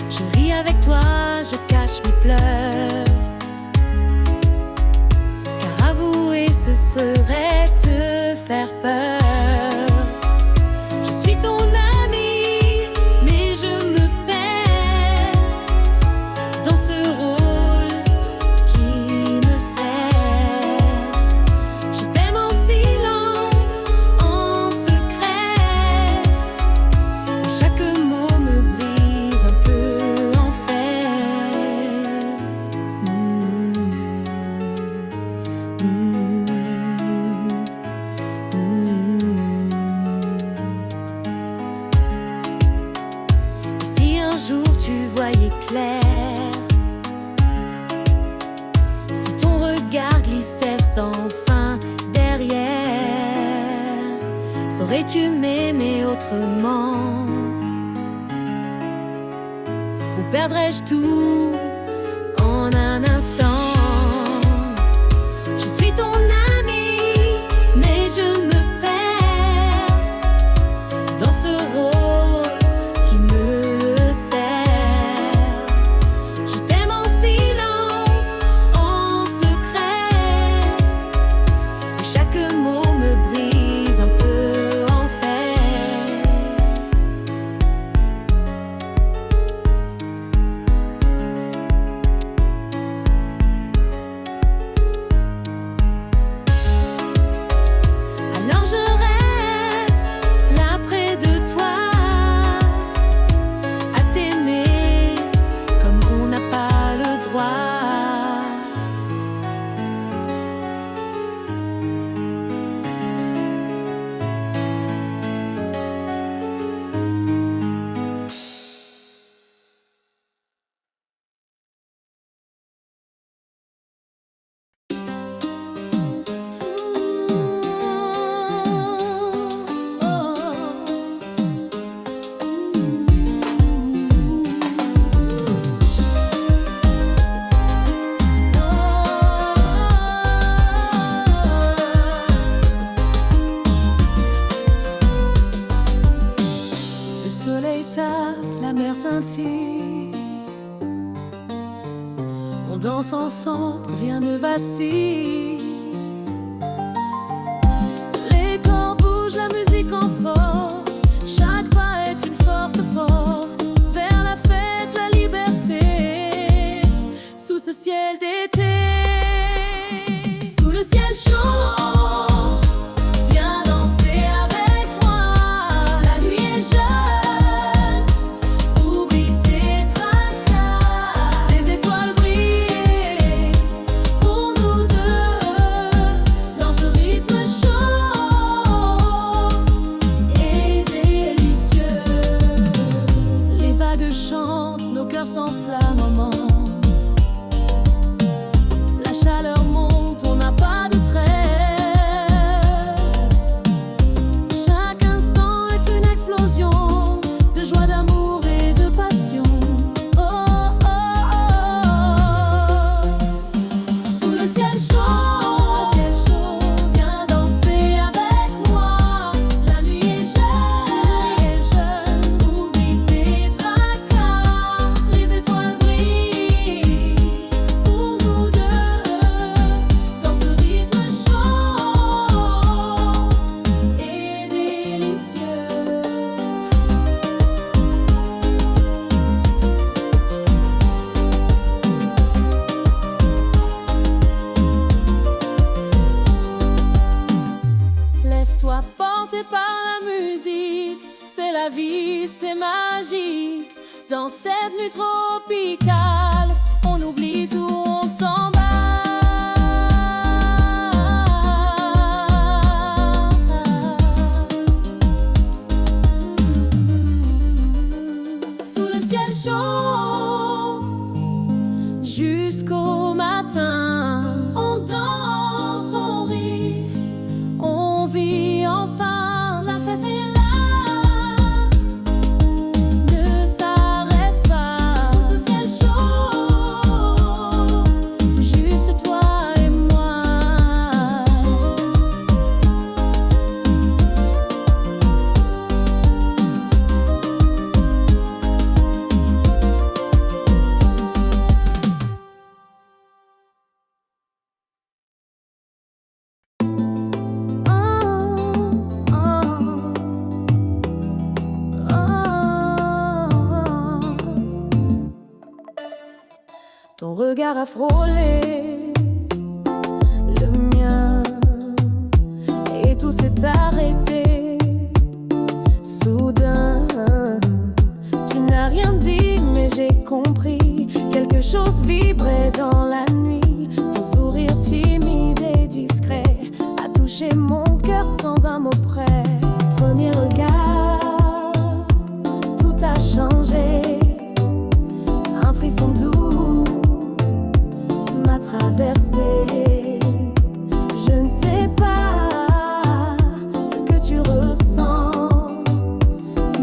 Je ris avec toi, je cache mes pleurs. Car avouer ce serait te faire peur. Je suis ton ami, mais je me perds dans ce rôle qui me sert. Je t'aime en silence, en secret, et chaque mot me brise un peu en fer. Et si un jour tu voyais clair, si ton regard glissait sans fin derrière, saurais-tu m'aimer autrement? Ou perdrais-je tout en un instant? Je suis ton ami, mais je me perds dans ce rôle qui me sert. Je t'aime en silence, en secret, et chaque mot me brise un peu en fer. Alors je reste là près de toi, à t'aimer comme on n'a pas le droit. Le soleil tape, la mer scintille. On danse ensemble, rien ne vacille. Les corps bougent, la musique emporte. Chaque pas est une forte porte vers la fête, la liberté. Sous ce ciel d'été, sous le ciel chaud, viens danser avec moi. La nuit est jeune, oublie tes tracas. Les étoiles brillent pour nous deux, dans ce rythme chaud et délicieux. Les vagues chantent, nos cœurs s'enflamment au moment. La chaleur monte, on n'a pas de trêve. Chaque instant est une explosion de joie, d'amour et de passion. Oh, oh, oh. Sous le ciel chaud, viens danser avec moi. La nuit est jeune, oublie tes tracas. Les étoiles brillent pour nous deux, dans ce rythme chaud et délicieux. Laisse-toi porter par la musique, c'est la vie, c'est magique. Dans cette nuit tropicale, on oublie tout, on s'en bat. Sous le ciel chaud, jusqu'au matin, on danse, on rit, on vit enfin. La fête est là, ne s'arrête pas. Sous ce ciel chaud, regard a frôlé le mien et tout s'est arrêté. Soudain, tu n'as rien dit, mais j'ai compris. Quelque chose vibrait dans la nuit. Ton sourire timide et discret a touché mon cœur sans un mot près. Premier regard, tout a changé. Un frisson doux m'a traversé. Je ne sais pas ce que tu ressens,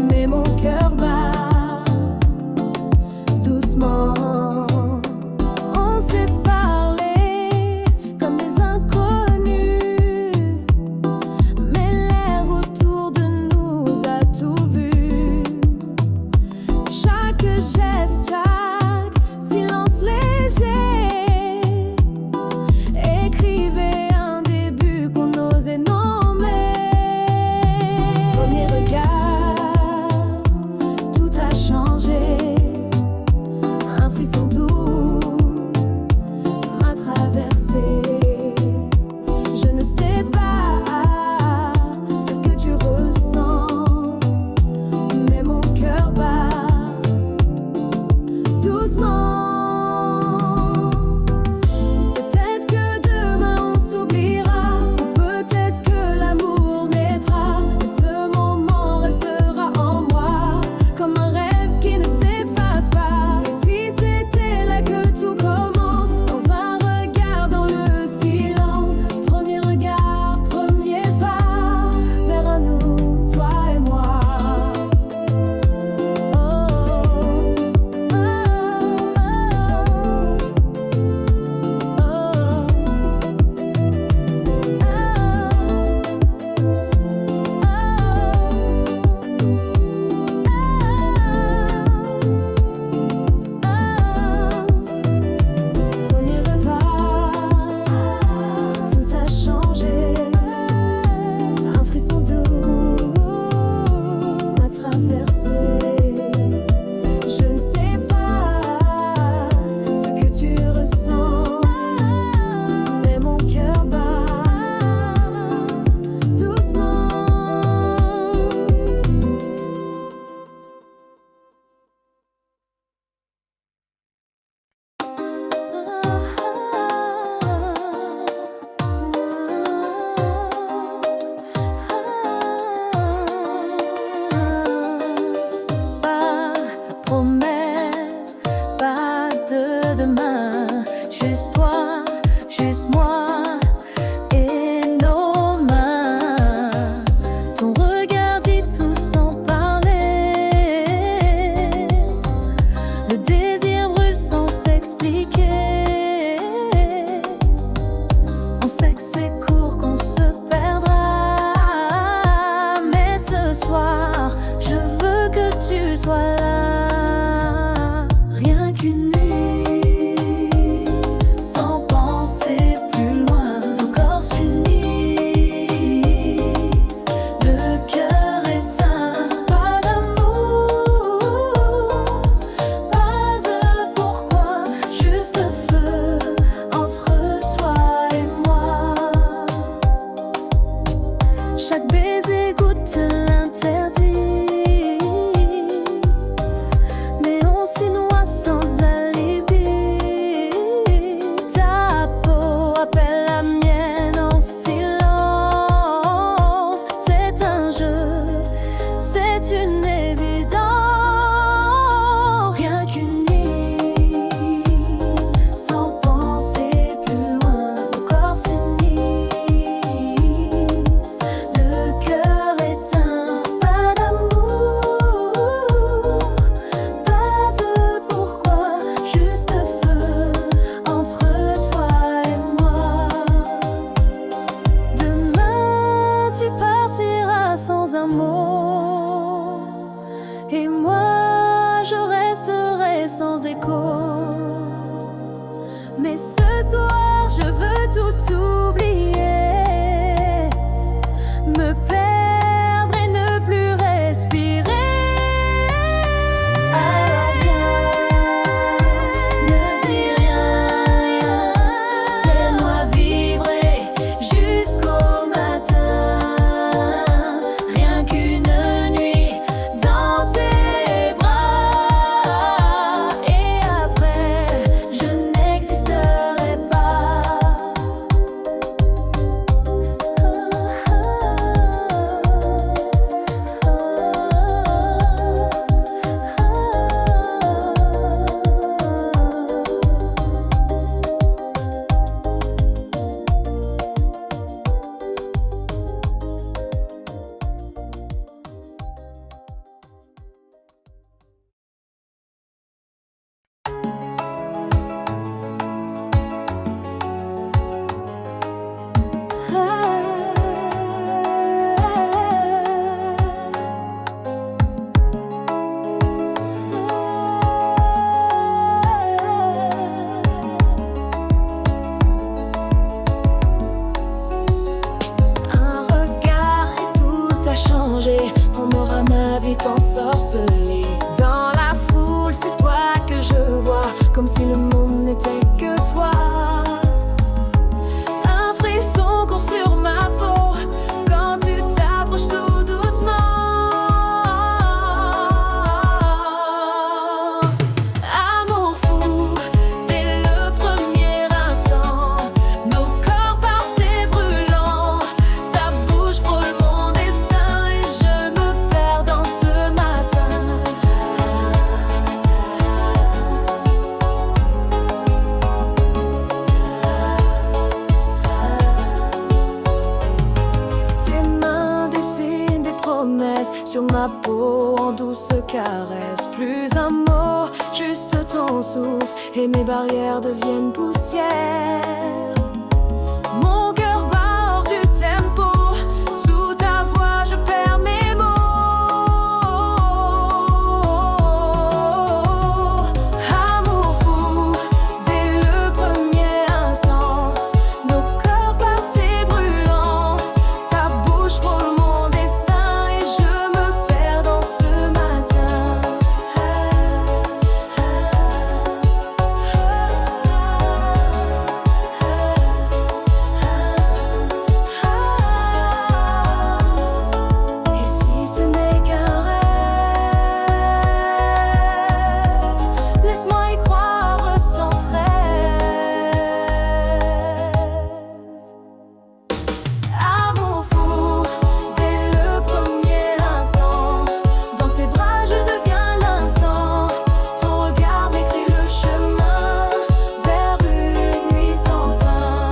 mais mon cœur bat doucement. On s'est parlé comme des inconnus, mais l'air autour de nous a tout vu. Chaque geste, chaque silence léger écrivait un début qu'on osait nommer. Premier regard, tout a changé. Un frisson doux m'a traversé. Je ne sais pas ce que tu ressens, mais mon cœur bat doucement. Peut-être que demain on s'oubliera, ou peut-être que l'amour naîtra, mais ce moment restera en moi comme un rêve qui ne s'efface pas. Et si c'était là que tout commence, dans un regard, dans le silence, premier regard, premier pas vers un nous, toi et moi. Premier repas, tout a changé. Un frisson doux m'a traversé. Je ne sais pas ce que tu ressens, mais mon cœur bat doucement. Pas de promesse, pas de demain, juste toi, juste moi et nos mains. Ton regard dit tout sans parler. Le désir brûle sans s'expliquer. On sait que c'est court, qu'on se perdra, mais ce soir, je veux que tu sois là. Rien qu'une nuit, sans penser plus loin, nos corps s'unissent, le cœur éteint. Pas d'amour, pas de pourquoi, juste le feu entre toi et moi. Chaque baiser goûte l'interdit, mais on s'y noie sans alibi. Ta peau appelle la mienne en silence. C'est un jeu, c'est une évidence. Rien qu'une nuit, sans penser plus loin, nos corps s'unissent, le cœur éteint. Pas d'amour, pas de pourquoi, juste feu entre toi et moi. Demain tu partiras sans un mot, et moi je resterai sans écho. Mais ce soir je veux tout oublier, me perdre et ne plus respirer. Alors viens, ne dis rien. ma peau en douce caresse. Plus un mot, juste ton souffle, et mes barrières deviennent poussière. Mon cœur bat hors du tempo, sous ta voix je perds mes mots. Amour fou, dès le premier instant, nos cœurs passés brûlants. Ta bouche frôle mon destin et je me perds dans ce matin. Et si ce n'est qu'un rêve, laisse-moi y croire sans trêve. Amour fou, dès le premier instant, dans tes bras je deviens l'instant. Ton regard m'écrit le chemin vers une nuit sans fin.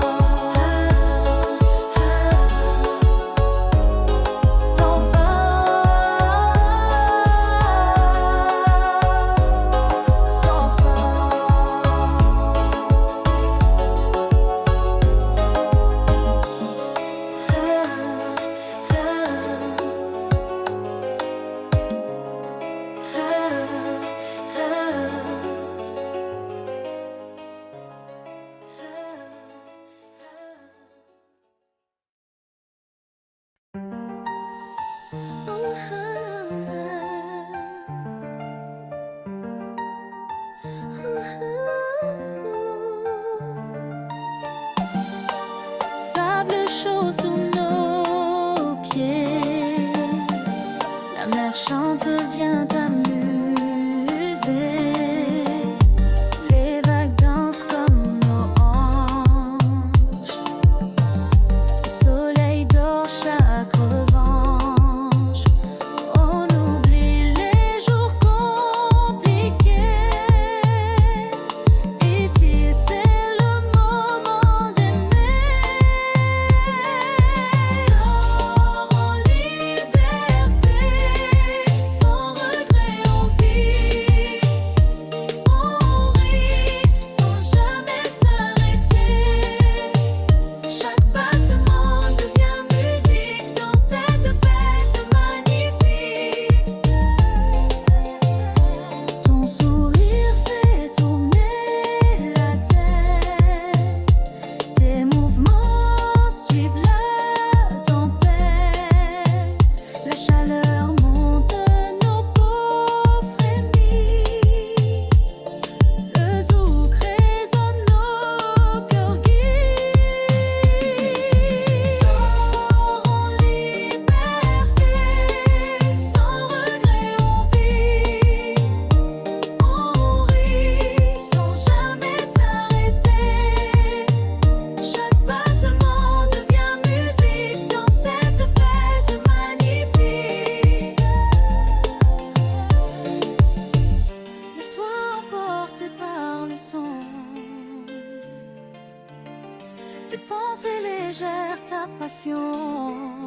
Sans fin, sans fin. Sable chaud sous nos pieds, la mer chante, vient t'amuser. Les vagues dansent comme nos hanches, le soleil dort chaque revanche. On oublie les jours compliqués. Ici c'est le moment d'aimer. Corps en liberté, sans regret on vit. On rit sans jamais s'arrêter. Chaque battement devient musique dans cette fête magnifique. Ton sourire fait tourner la tête. Tes mouvements suivent la tempête. La chaleur monte, nos peaux frémissent. Le zouk résonne, nos cœurs glissent. Corps en liberté, sans regret on vit. On rit sans jamais s'arrêter. Chaque battement devient musique dans cette fête magnifique. L'histoire portée par le son, tes pensées légères, ta passion.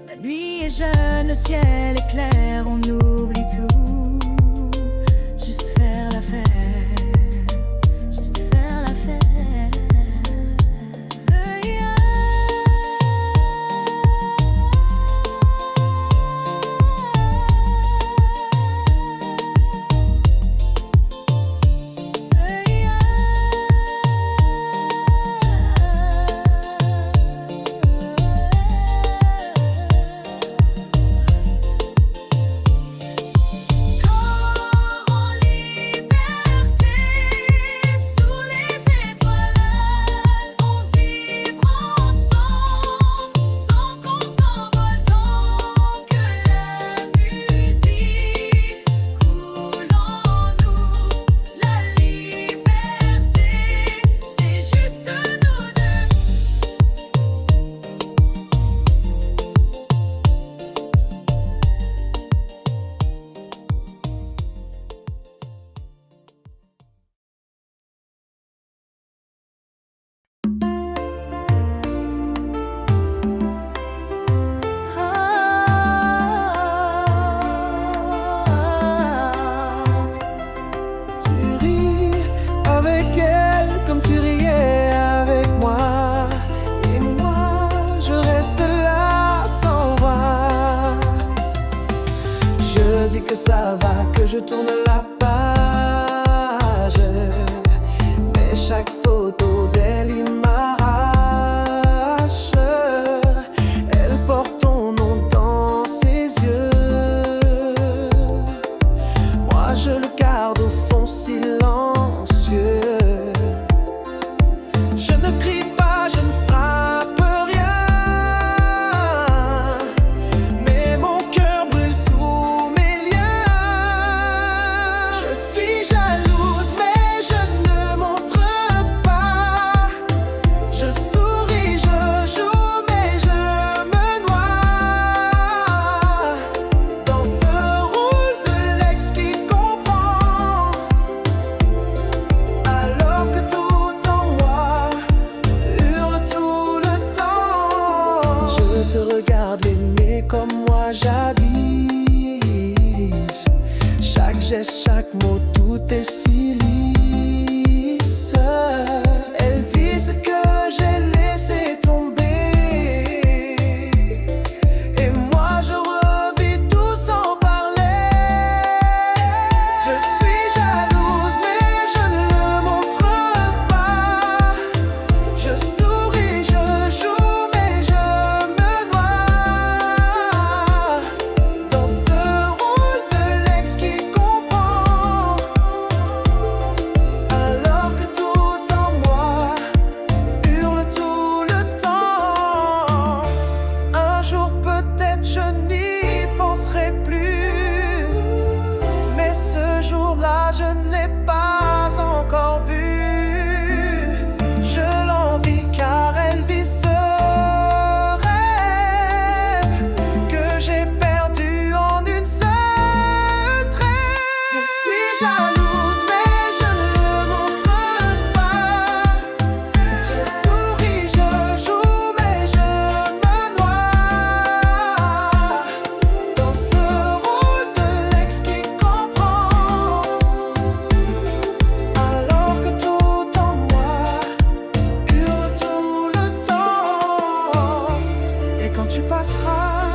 La nuit est jeune, le ciel est clair, on oublie tout. Juste faire la fête, juste faire la fête. Quand je ne frappe rien, mais mon cœur brûle sous mes liens. Je suis jalouse, mais je ne montre pas. Je souris, je joue, mais je me noie dans ce rôle de l'ex qui comprend, alors que tout en moi hurle tout le temps. Je te regarde l'aimer comme moi jadis. Chaque geste, chaque mot, tout est si lisse. Elle vit ce que j'ai laissé tomber, et moi je revis tout sans parler. Je suis jalouse, mais je ne le montre pas. Je souris, je joue, mais je me noie dans ce rôle de l'ex qui comprend, alors que tout en moi hurle tout le temps. Un jour peut-être je n'y penserai plus, mais ce jour-là je ne l'ai pas encore vue. Je l'envie car elle vit ce rêve que j'ai perdu en une seule trêve. Je suis jalouse, mais je ne le montre pas. Je souris, je joue, mais je me noie dans ce rôle de l'ex qui comprend, alors que tout en moi hurle tout le temps. Et quand tu passeras